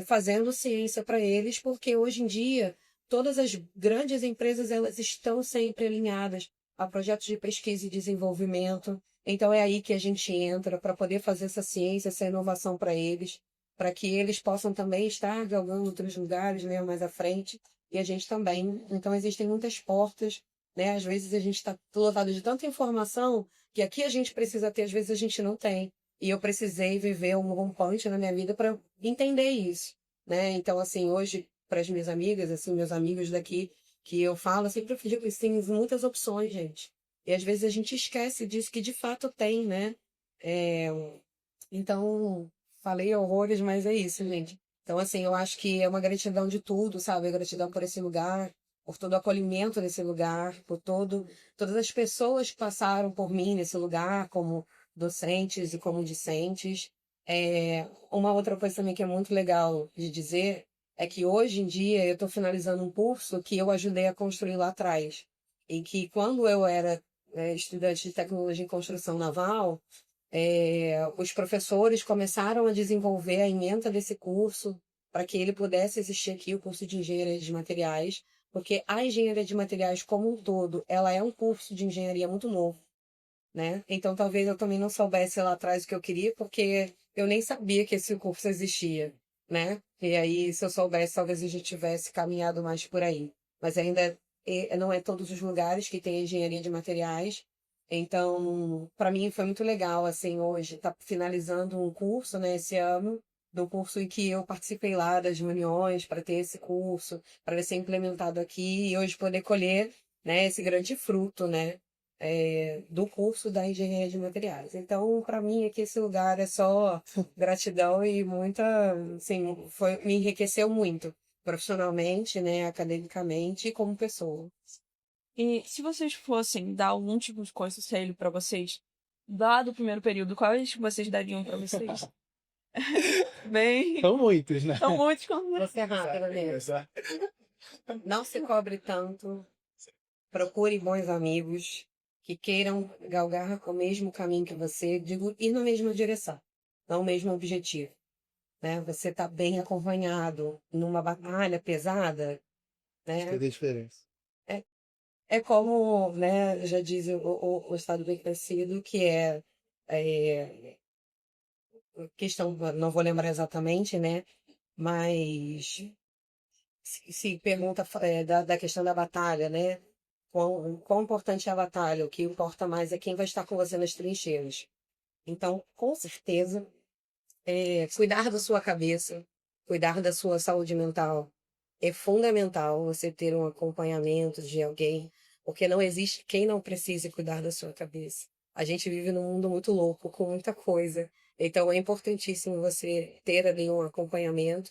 fazendo ciência para eles, porque hoje em dia todas as grandes empresas elas estão sempre alinhadas a projetos de pesquisa e desenvolvimento. Então é aí que a gente entra para poder fazer essa ciência, essa inovação para eles, para que eles possam também estar galgando outros lugares, né, mais à frente, e a gente também. Então existem muitas portas, né? Às vezes a gente está lotado de tanta informação que aqui a gente precisa ter, às vezes a gente não tem. E eu precisei viver um rompante na minha vida para entender isso, né? Então assim, hoje para as minhas amigas, assim, meus amigos daqui, que eu falo, eu sempre digo que tem muitas opções, gente. E às vezes a gente esquece disso que de fato tem, né? É, então, falei horrores, mas é isso, gente. Então, assim, eu acho que é uma gratidão de tudo, sabe? Gratidão por esse lugar, por todo o acolhimento desse lugar, por todas as pessoas que passaram por mim nesse lugar, como docentes e como discentes. Uma outra coisa também que é muito legal de dizer é que hoje em dia eu estou finalizando um curso que eu ajudei a construir lá atrás. E que quando eu era estudante de tecnologia em construção naval, os professores começaram a desenvolver a ementa desse curso para que ele pudesse existir aqui, o curso de engenharia de materiais, porque a engenharia de materiais como um todo, ela é um curso de engenharia muito novo, né? Então talvez eu também não soubesse lá atrás o que eu queria, porque eu nem sabia que esse curso existia, né? E aí, se eu soubesse, talvez eu já tivesse caminhado mais por aí. Mas ainda não é todos os lugares que tem engenharia de materiais. Então, para mim foi muito legal, assim, hoje, tá finalizando um curso, né, esse ano, do curso em que eu participei lá das reuniões para ter esse curso, para ele ser implementado aqui e hoje poder colher, né, esse grande fruto, né, do curso da engenharia de materiais. Então, para mim, aqui esse lugar é só gratidão e muita, assim, me enriqueceu muito, profissionalmente, né, academicamente e como pessoa. E se vocês fossem dar algum tipo de conselho para vocês, lá do primeiro período, quais vocês dariam para vocês? Bem, São muitos, né? são muitos conselhos. Você é rápida mesmo. Não se cobre tanto. Procure bons amigos que queiram galgar o mesmo caminho que você, digo, ir na mesma direção, não o mesmo objetivo, né? Você está bem acompanhado numa batalha pesada, Faz né? a diferença. É como, né, já diz o Estado Bem Crescido, que é questão, não vou lembrar exatamente, né? Mas se pergunta da questão da batalha, né? Quão importante é a batalha? O que importa mais é quem vai estar com você nas trincheiras. Então, com certeza, cuidar da sua cabeça, cuidar da sua saúde mental é fundamental você ter um acompanhamento de alguém, porque não existe quem não precise cuidar da sua cabeça. A gente vive num mundo muito louco, com muita coisa. Então, é importantíssimo você ter ali um acompanhamento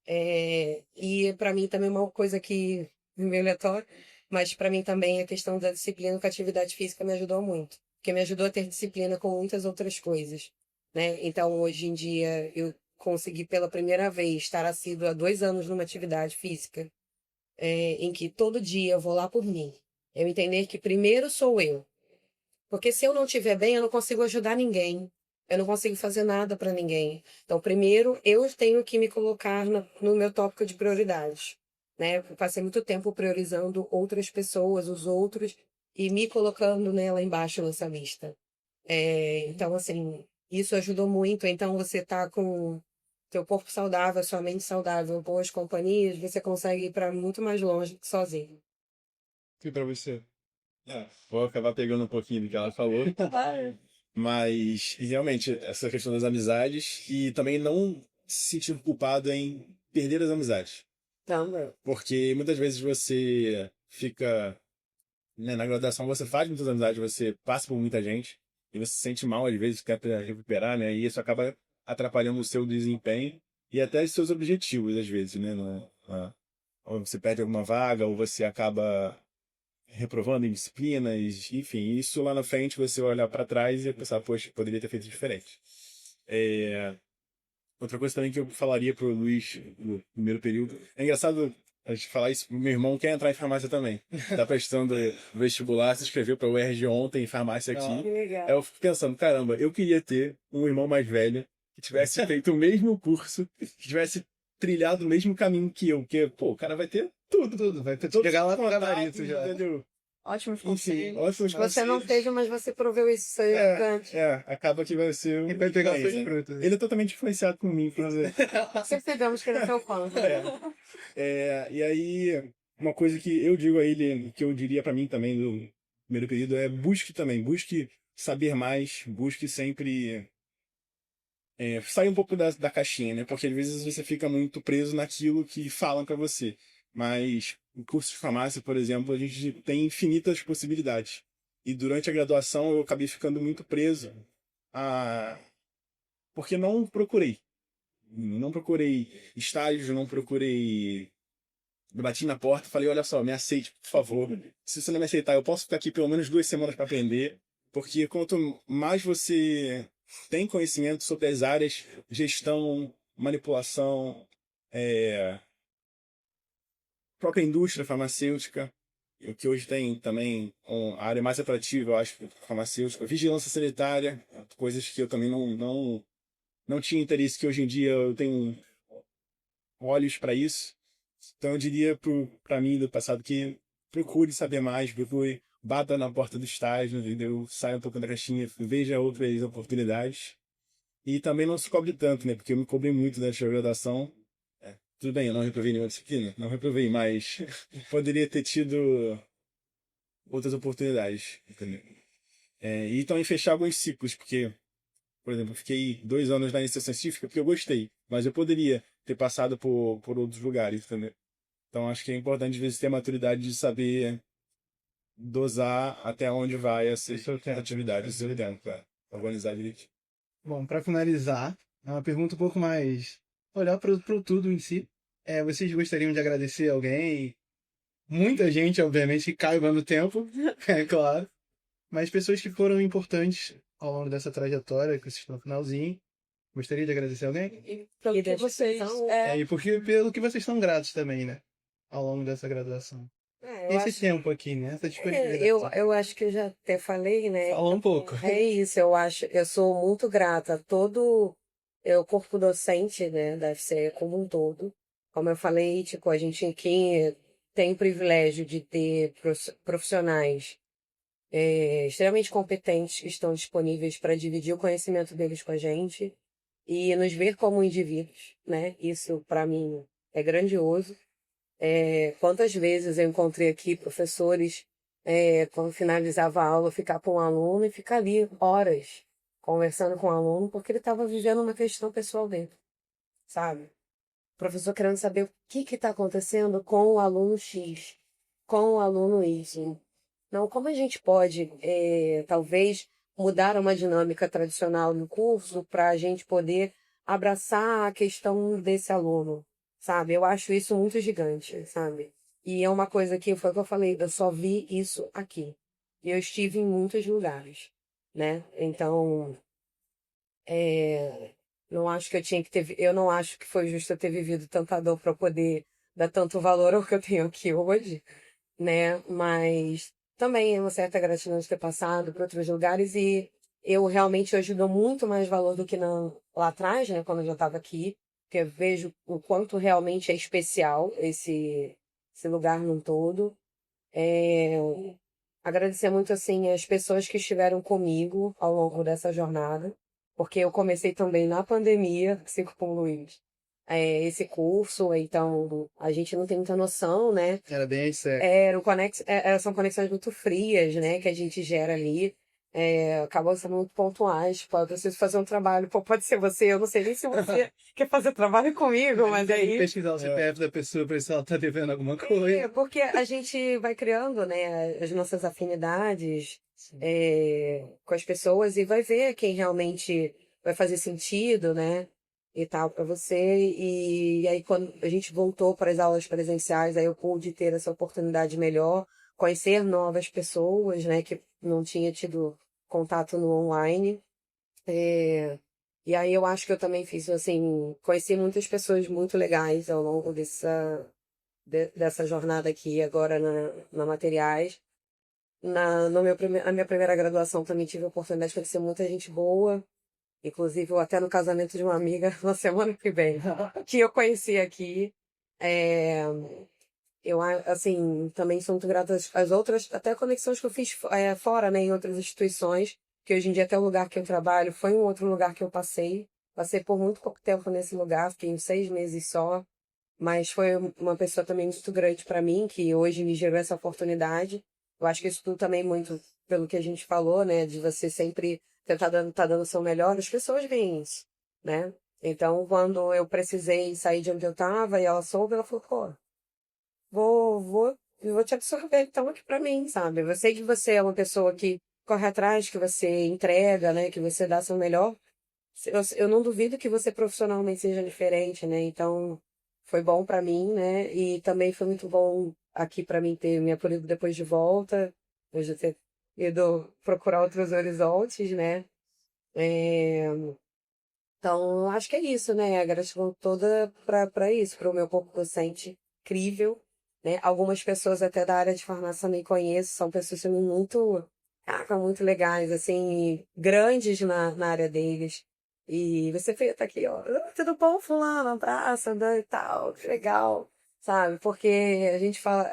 e para mim também é uma coisa que meio aleatório, mas para mim também a questão da disciplina com a atividade física me ajudou muito, porque me ajudou a ter disciplina com muitas outras coisas, né? Então hoje em dia eu consegui pela primeira vez estar assíduo há 2 anos numa atividade física, em que todo dia eu vou lá por mim. Eu entender que primeiro sou eu, porque se eu não estiver bem, eu não consigo ajudar ninguém. Eu não consigo fazer nada para ninguém. Então, primeiro, eu tenho que me colocar no meu tópico de prioridades. Né? Eu passei muito tempo priorizando outras pessoas, os outros, e me colocando nela embaixo nessa lista. Então, assim, isso ajudou muito. Então, você tá com teu corpo saudável, sua mente saudável, boas companhias, você consegue ir para muito mais longe que sozinho. E pra você? Vou acabar pegando um pouquinho do que ela falou, Claro. mas realmente essa questão das amizades e também não se sentir culpado em perder as amizades. Então, Porque muitas vezes você fica, né, na graduação você faz muitas amizades, você passa por muita gente, e você se sente mal, às vezes, quer recuperar, né? E isso acaba atrapalhando o seu desempenho e até os seus objetivos, às vezes, né? Ou você perde alguma vaga, ou você acaba reprovando em disciplinas, enfim, isso lá na frente você vai olhar para trás e pensar, poxa, poderia ter feito diferente. Outra coisa também que eu falaria pro Luiz no primeiro período, é engraçado a gente falar isso, meu irmão quer entrar em farmácia também, tá prestando vestibular, se inscreveu para o UERJ ontem em farmácia aqui. Que legal. Aí eu fico pensando, caramba, eu queria ter um irmão mais velho que tivesse feito o mesmo curso, que tivesse trilhado o mesmo caminho que eu, porque, pô, o cara vai ter tudo, vai ter todos chegar lá os com o contatos, gabarito já. entendeu? Ótimos Enfim, conselhos. ótimos Você não conselhos. teve, mas você proveu isso antes. Acaba que vai ser Ele vai pegar influência. suas frutas. Ele é totalmente influenciado por mim, pra dizer. Percebemos que ele é seu fã. E aí, uma coisa que eu digo a ele, que eu diria pra mim também no primeiro período, é busque saber mais, busque sempre sair um pouco da caixinha, né? Porque às vezes você fica muito preso naquilo que falam pra você. Mas no curso de farmácia, por exemplo, a gente tem infinitas possibilidades. E durante a graduação eu acabei ficando muito preso porque não procurei. Não procurei estágio, não procurei. Eu bati na porta e falei, olha só, me aceite, por favor. Se você não me aceitar, eu posso ficar aqui pelo menos 2 semanas para aprender. Porque quanto mais você tem conhecimento sobre as áreas, gestão, manipulação, própria indústria farmacêutica, o que hoje tem também a área mais atrativa, eu acho, farmacêutica, vigilância sanitária, coisas que eu também não tinha interesse, que hoje em dia eu tenho olhos para isso. Então eu diria para mim do passado que procure saber mais, procure, bata na porta do estágio, entendeu? Saia um pouco da caixinha, veja outras oportunidades. E também não se cobre tanto, né? Porque eu me cobrei muito da graduação. Tudo bem, eu não reprovei nenhuma disciplina, não reprovei, mas poderia ter tido outras oportunidades, entendeu? E também fechar alguns ciclos, porque, por exemplo, eu fiquei 2 anos na iniciação científica porque eu gostei, mas eu poderia ter passado por outros lugares, entendeu? Então acho que é importante, às vezes, ter a maturidade de saber dosar até onde vai essa atividade, esse seu tempo, para organizar direitinho. Bom, para finalizar, é uma pergunta um pouco mais olhar para o tudo em si. Vocês gostariam de agradecer alguém? Muita gente, obviamente, que caiba no tempo, é claro. Mas pessoas que foram importantes ao longo dessa trajetória, que vocês estão no finalzinho. Gostaria de agradecer alguém? E pelo que vocês... E porque pelo que vocês estão gratos também, né? Ao longo dessa graduação. Esse tempo aqui, né? Essa disponibilidade. Eu acho que eu já até falei, né? Falou um pouco. É isso, eu sou muito grata a todo o corpo docente, né, da FCE como um todo. Como eu falei, tipo, a gente aqui tem o privilégio de ter profissionais extremamente competentes que estão disponíveis para dividir o conhecimento deles com a gente e nos ver como indivíduos, né? Isso, para mim, é grandioso. Quantas vezes eu encontrei aqui professores, quando finalizava a aula, ficar com um aluno e ficar ali horas conversando com o aluno porque ele estava vivendo uma questão pessoal dele, sabe? O professor querendo saber o que está acontecendo com o aluno X, com o aluno Y. Não, como a gente pode, talvez, mudar uma dinâmica tradicional no curso para a gente poder abraçar a questão desse aluno, sabe? Eu acho isso muito gigante, sabe? E é uma coisa que foi o que eu falei, eu só vi isso aqui. E eu estive em muitos lugares, né? Então, não acho que eu não acho que foi justo eu ter vivido tanta dor para poder dar tanto valor ao que eu tenho aqui hoje, né? Mas também é uma certa gratidão de ter passado por outros lugares e eu realmente hoje dou muito mais valor do que lá atrás, né? Quando eu já estava aqui, porque eu vejo o quanto realmente é especial esse lugar num todo. Agradecer muito, assim, as pessoas que estiveram comigo ao longo dessa jornada, porque eu comecei também na pandemia, assim como o Luiz, esse curso, então a gente não tem muita noção, né? Era bem sério. São conexões muito frias, né, que a gente gera ali. acabam sendo muito pontuais. Pô, eu preciso fazer um trabalho, pô, pode ser você, eu não sei nem se você quer fazer trabalho comigo, mas aí... Pesquisar o CPF da pessoa pra ver se ela tá devendo alguma coisa. Porque a gente vai criando, né, as nossas afinidades com as pessoas e vai ver quem realmente vai fazer sentido, né, e tal para você. E aí quando a gente voltou para as aulas presenciais, aí eu pude ter essa oportunidade melhor, conhecer novas pessoas, né, que não tinha tido contato no online. E aí eu acho que eu também fiz, assim, conheci muitas pessoas muito legais ao longo dessa jornada aqui agora na Materiais. A minha primeira graduação também tive a oportunidade de conhecer muita gente boa, inclusive eu até no casamento de uma amiga na semana que vem, que eu conheci aqui. É, assim, também sou muito grata às outras, até conexões que eu fiz fora, né, em outras instituições, que hoje em dia até o lugar que eu trabalho foi um outro lugar que eu passei. Passei por muito pouco tempo nesse lugar, fiquei uns 6 meses só. Mas foi uma pessoa também muito grande para mim, que hoje me gerou essa oportunidade. Eu acho que isso tudo também muito pelo que a gente falou, né? De você sempre tentar tá dando o seu melhor. As pessoas veem isso, né? Então, quando eu precisei sair de onde eu estava e ela soube, ela falou, pô, eu vou te absorver então aqui para mim, sabe? Eu sei que você é uma pessoa que corre atrás, que você entrega, né? Que você dá seu melhor. Eu não duvido que você profissionalmente seja diferente, né? Então, foi bom pra mim, né? E também foi muito bom aqui pra mim ter me acolhido depois de volta, depois de ter ido procurar outros horizontes, né? É, Então, eu acho que é isso, né? A gratidão toda pra isso, para o meu corpo docente incrível, né? Algumas pessoas até da área de farmácia nem conheço, são pessoas muito legais, assim, grandes na área deles. E você fez, tá aqui, ó, tudo bom, fulano, abraço, e tal, que legal, sabe? Porque a gente fala,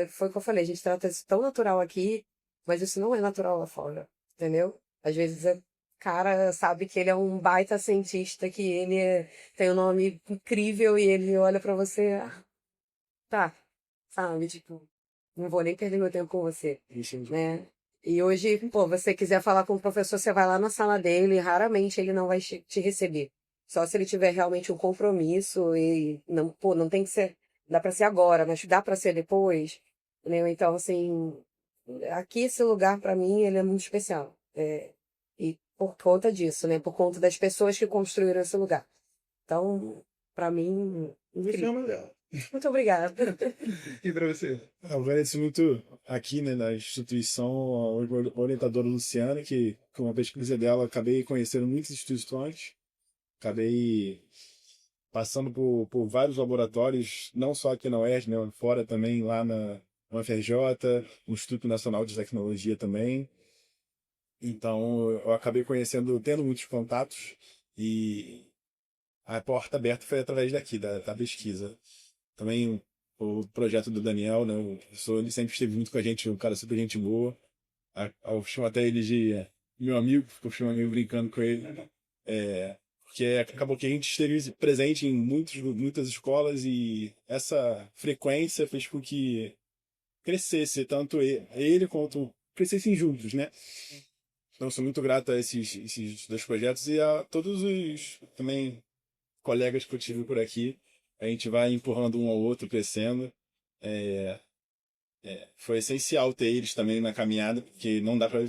foi o que eu falei, a gente trata isso tão natural aqui, mas isso não é natural lá fora, entendeu? Às vezes o cara sabe que ele é um baita cientista, que tem um nome incrível e ele olha pra você, tá, sabe? Tipo, não vou nem perder meu tempo com você, né? E hoje, pô, você quiser falar com o professor, você vai lá na sala dele, e raramente ele não vai te receber. Só se ele tiver realmente um compromisso e não, pô, não tem que ser, dá pra ser agora, mas dá pra ser depois, entendeu? Então, assim, aqui esse lugar pra mim, ele é muito especial. E por conta disso, né? Por conta das pessoas que construíram esse lugar. Então, pra mim, Você é incrível. uma delas. Muito obrigada. E pra você? Eu agradeço muito aqui, né, na instituição, a orientadora Luciana, que com a pesquisa dela acabei conhecendo muitas instituições, acabei passando por vários laboratórios, não só aqui na UERJ, né, fora também, lá na UFRJ, no Instituto Nacional de Tecnologia também. Então, eu acabei conhecendo, tendo muitos contatos, e a porta aberta foi através daqui, da pesquisa. Também o projeto do Daniel, né? O professor, ele sempre esteve muito com a gente, um cara super gente boa. Eu chamo até ele de meu amigo, porque eu chamo meio brincando com ele. Porque acabou que a gente esteve presente em muitas escolas e essa frequência fez com que crescesse tanto ele quanto crescessem juntos, né? Então, sou muito grato a esses dois projetos e a todos os também colegas que eu tive por aqui. A gente vai empurrando um ao outro, crescendo. Foi essencial ter eles também na caminhada, porque não dá pra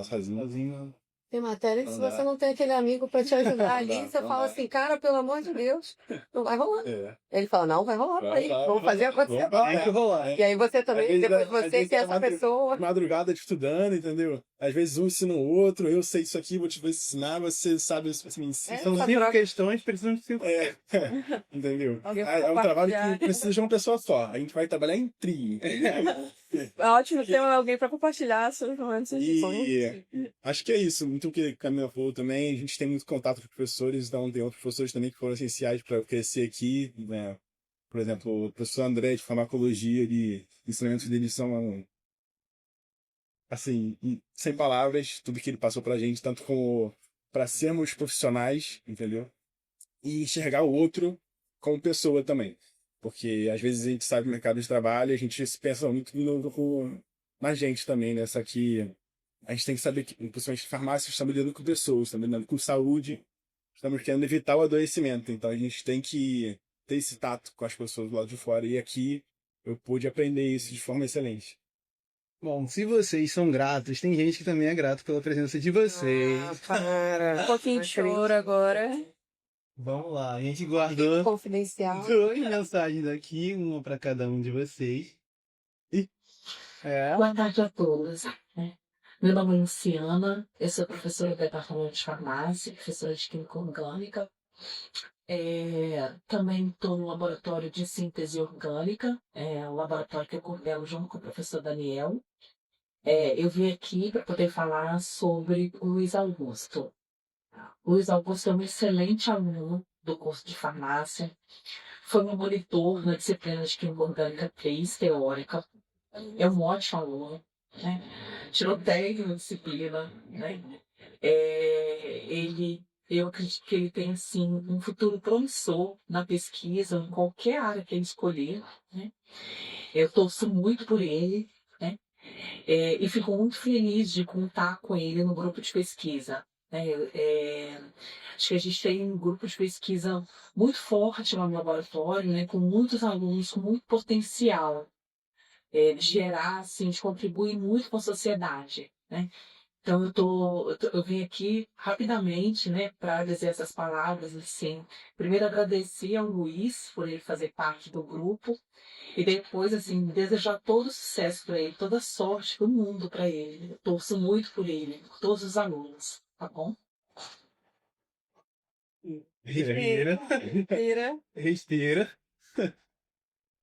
fazer sozinho. Tem matéria que se Não você dá. não tem aquele amigo pra te ajudar ali, Não dá, você não fala dá. assim, cara, pelo amor de Deus, não vai rolar. É. Ele fala, não, vai rolar, Vai aí, lá, vamos fazer acontecer vamos lá. agora. Tem que rolar. E aí você também, Às vezes, depois às você vezes que é é essa pessoa. madrugada estudando, entendeu? Às vezes um ensina o outro, eu sei isso aqui, vou te ensinar, você sabe, você me ensina. São essa 5 troca. questões, precisam de 5. Entendeu? Alguém É um trabalho compartilhar. que precisa de uma pessoa só. A gente vai trabalhar em trio. É ótimo ter alguém para compartilhar seus momentos de sonho. E acho que é isso. Muito o que a Camila falou também. A gente tem muito contato com professores, então tem outros professores também que foram essenciais para eu crescer aqui, né? Por exemplo, o professor André de farmacologia, os ensinamentos dele são, assim, sem palavras, tudo que ele passou pra gente, tanto como para sermos profissionais, entendeu? E enxergar o outro como pessoa também. Porque às vezes a gente sabe o mercado de trabalho e a gente se pensa muito na gente também, né? Só que a gente tem que saber que, principalmente farmácia, estamos lidando com pessoas, estamos lidando com saúde, estamos querendo evitar o adoecimento. Então a gente tem que ter esse tato com as pessoas do lado de fora. E aqui eu pude aprender isso de forma excelente. Bom, se vocês são gratos, tem gente que também é grato pela presença de vocês. Para. Um pouquinho de choro agora. Vamos lá, a gente guardou Confidencial. 2 mensagens aqui, uma para cada um de vocês. Boa tarde a todos. Meu nome é Luciana, eu sou professora do Departamento de Farmácia, professora de Química Orgânica. Também estou no laboratório de síntese orgânica, o laboratório que eu coordeno junto com o professor Daniel. Eu vim aqui para poder falar sobre o Luiz Augusto. O Luiz Augusto é um excelente aluno do curso de farmácia, foi meu monitor na disciplina de Química Orgânica 3, teórica. É um ótimo aluno, né? Tirou 10 na disciplina, né? Eu acredito que ele tem assim, um futuro promissor na pesquisa, em qualquer área que ele escolher, né? Eu torço muito por ele, né? E fico muito feliz de contar com ele no grupo de pesquisa. Né? Acho que a gente tem um grupo de pesquisa muito forte no laboratório, né? Com muitos alunos com muito potencial de gerar, assim, de contribuir muito com a sociedade, né? Então eu vim aqui rapidamente, né, para dizer essas palavras, assim. Primeiro agradecer ao Luiz por ele fazer parte do grupo e depois, assim, desejar todo o sucesso para ele, toda a sorte do mundo para ele. Eu torço muito por ele, por todos os alunos, tá bom? Respira. Respira. Respira.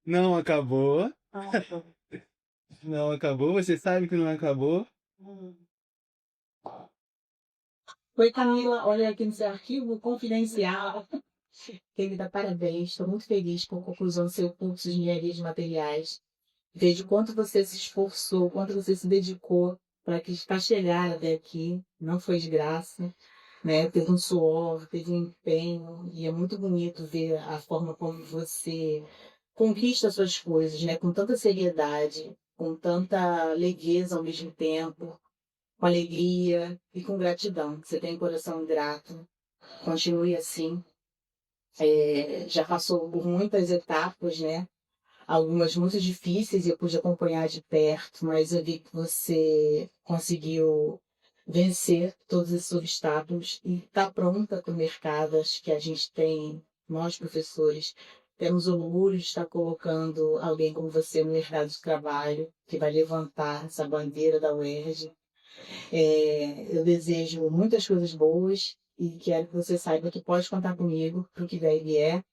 Não acabou. Não acabou. Você sabe que não acabou. Oi, Camila, olha aqui no seu arquivo confidencial. Querida, parabéns. Estou muito feliz com a conclusão do seu curso de engenharia de materiais. Vejo quanto você se esforçou, quanto você se dedicou para chegar até aqui. Não foi de graça, né? Teve um suor, teve um empenho, e é muito bonito ver a forma como você conquista suas coisas, né? Com tanta seriedade, com tanta leveza ao mesmo tempo, com alegria e com gratidão. Você tem um coração grato. Continue assim. Já passou por muitas etapas, né? Algumas muito difíceis e eu pude acompanhar de perto, mas eu vi que você conseguiu vencer todos esses obstáculos e está pronta para o mercado. Acho que a gente tem, nós professores, temos o orgulho de estar colocando alguém como você no mercado de trabalho, que vai levantar essa bandeira da UERJ. Eu desejo muitas coisas boas e quero que você saiba que pode contar comigo para o que vier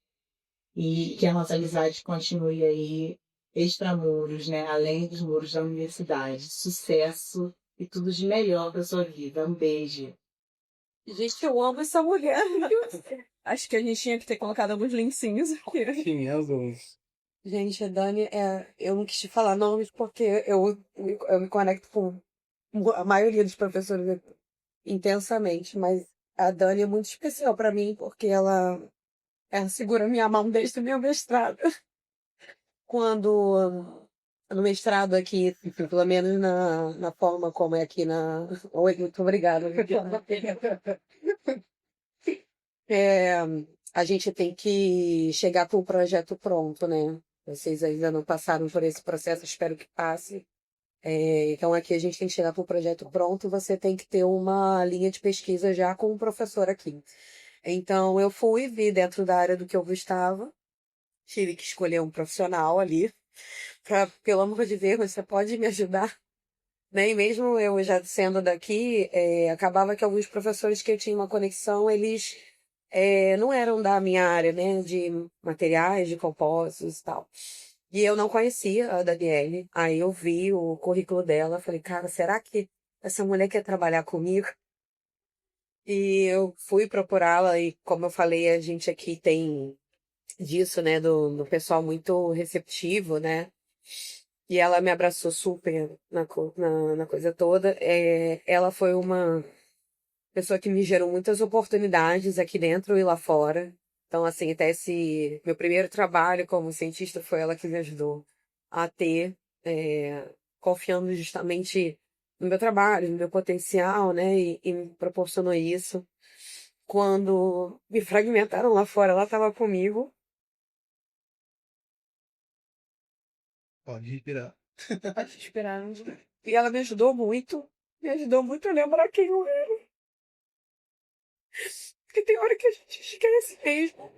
e que a nossa amizade continue aí extramuros, né? Além dos muros da universidade. Sucesso e tudo de melhor para sua vida. Um beijo. Gente, eu amo essa mulher. Acho que a gente tinha que ter colocado alguns lencinhos aqui. Sim, alguns. Gente, a Dani, eu não quis te falar nomes porque eu me conecto com a maioria dos professores intensamente, mas a Dani é muito especial para mim porque ela segura minha mão desde o meu mestrado. Quando no mestrado aqui, pelo menos na forma como é aqui na... Oi, muito obrigada. A gente tem que chegar com o projeto pronto, né? Vocês ainda não passaram por esse processo, espero que passe. Então aqui a gente tem que chegar com o projeto pronto e você tem que ter uma linha de pesquisa já com o professor aqui. Então eu fui, vi dentro da área do que eu gostava, tive que escolher um profissional ali, pelo amor de Deus, você pode me ajudar? Nem mesmo eu já sendo daqui, acabava que alguns professores que eu tinha uma conexão, eles não eram da minha área, né, de materiais, de compostos e tal. E eu não conhecia a Daniele. Aí eu vi o currículo dela, falei, cara, será que essa mulher quer trabalhar comigo? E eu fui procurá-la e, como eu falei, a gente aqui tem disso, né, do pessoal muito receptivo, né? E ela me abraçou super na coisa toda. Ela foi uma pessoa que me gerou muitas oportunidades aqui dentro e lá fora. Então, assim, até esse meu primeiro trabalho como cientista foi ela que me ajudou a ter, confiando justamente no meu trabalho, no meu potencial, né? E me proporcionou isso. Quando me fragmentaram lá fora, ela estava comigo. Pode respirar. Esperaram. E ela me ajudou muito. Me ajudou muito a lembrar quem eu era. Porque tem hora que a gente esquece mesmo.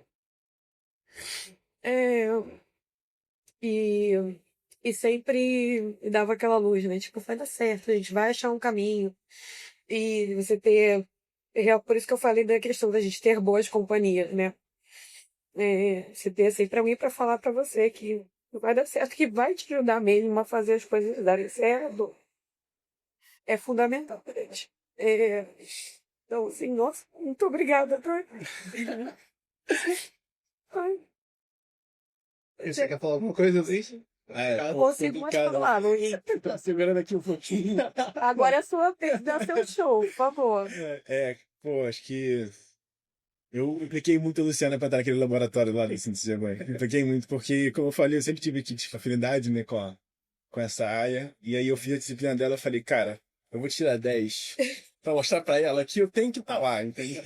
É, e, e sempre me dava aquela luz, né? Tipo, vai dar certo, a gente vai achar um caminho. E você ter. Por isso que eu falei da questão da gente ter boas companhias, né? Você ter sempre alguém para falar para você que vai dar certo, que vai te ajudar mesmo a fazer as coisas darem certo. É fundamental, gente. Então, assim, nossa, muito obrigada, tá? Ai, Você quer falar alguma coisa, Luiz? É, consigo mais falar, Luiz. tá segurando aqui um pouquinho. Agora é a sua vez, dá seu show, por favor. Pô, acho que eu impliquei muito a Luciana pra estar naquele laboratório lá do Síntese de Agora. Impliquei muito, porque, como eu falei, eu sempre tive tipo, afinidade, né, com essa área. E aí eu fiz a disciplina dela e falei, cara, eu vou tirar 10 pra mostrar pra ela que eu tenho que estar lá, entendeu?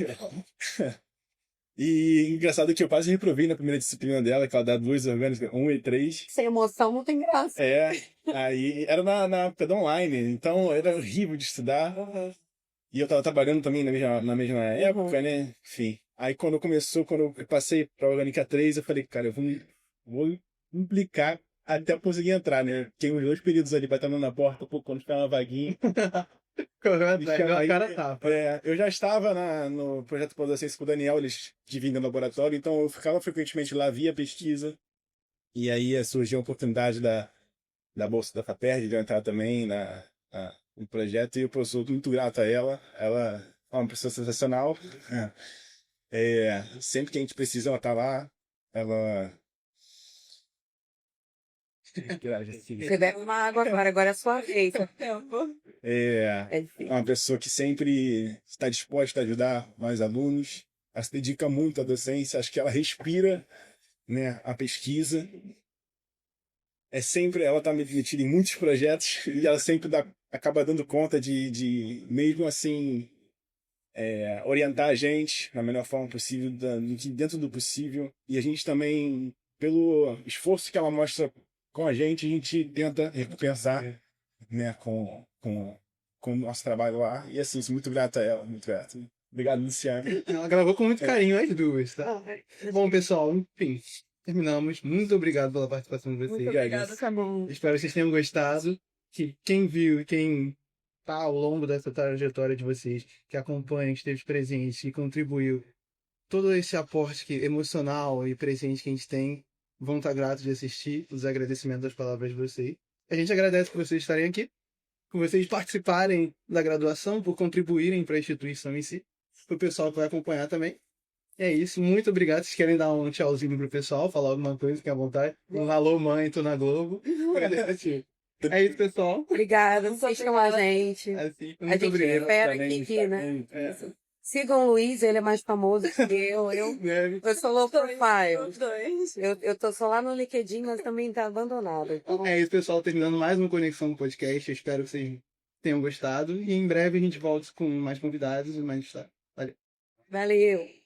E engraçado que eu quase reprovei na primeira disciplina dela, que ela dá 2 orgânicas, 1 e 3. Sem emoção não tem graça. Aí era na época da online, então era horrível de estudar. E eu tava trabalhando também na mesma época, né? Enfim. Aí quando eu passei pra Orgânica 3, eu falei, cara, eu vou implicar até eu conseguir entrar, né? Fiquei uns 2 períodos ali batendo na porta, pô, quando ficar uma vaguinha. Correu atrás, a cara tapa. Eu já estava no projeto Pós-Docência com o Daniel, eles dividem o laboratório, então eu ficava frequentemente lá via pesquisa. E aí surgiu a oportunidade da Bolsa da FAPERJ de eu entrar também no projeto, e eu sou muito grato a ela. Ela é uma pessoa sensacional. Sempre que a gente precisa, ela tá lá. Ela. Você bebe uma água agora é a sua vez. É difícil. uma pessoa que sempre está disposta a ajudar mais alunos. Ela se dedica muito à docência. Acho que ela respira, né, a pesquisa. Ela está metida em muitos projetos e ela sempre acaba dando conta de mesmo assim, orientar a gente na melhor forma possível, dentro do possível. E a gente também, pelo esforço que ela mostra com a gente tenta recompensar, né, com o nosso trabalho lá. E assim, sou muito grato a ela, muito grato. Obrigado, Luciano. Ela gravou com muito carinho as duas, tá? Bom, pessoal, enfim, terminamos. Muito obrigado pela participação de vocês. Muito obrigada, Camila. Espero que vocês tenham gostado. Que quem viu e quem tá ao longo dessa trajetória de vocês, que acompanha, que esteve presente, que contribuiu, todo esse aporte emocional e presente que a gente tem, vão estar gratos de assistir os agradecimentos das palavras de vocês. A gente agradece por vocês estarem aqui, por vocês participarem da graduação, por contribuírem para a instituição em si, para o pessoal que vai acompanhar também. É isso, muito obrigado. Vocês querem dar um tchauzinho pro pessoal, falar alguma coisa, fiquem à vontade. Um alô, mãe, tô na Globo. É isso, pessoal. Obrigada, assistam a gente. Assim, A muito gente obrigado. espera que, né? Sigam o Luiz, ele é mais famoso que eu. Eu sou low profile. Os dois. Eu tô só lá no LinkedIn, mas também tá abandonado. Então, É isso, pessoal. Terminando mais uma Conexão do Podcast. Eu espero que vocês tenham gostado. E em breve a gente volta com mais convidados e mais história. Valeu. valeu.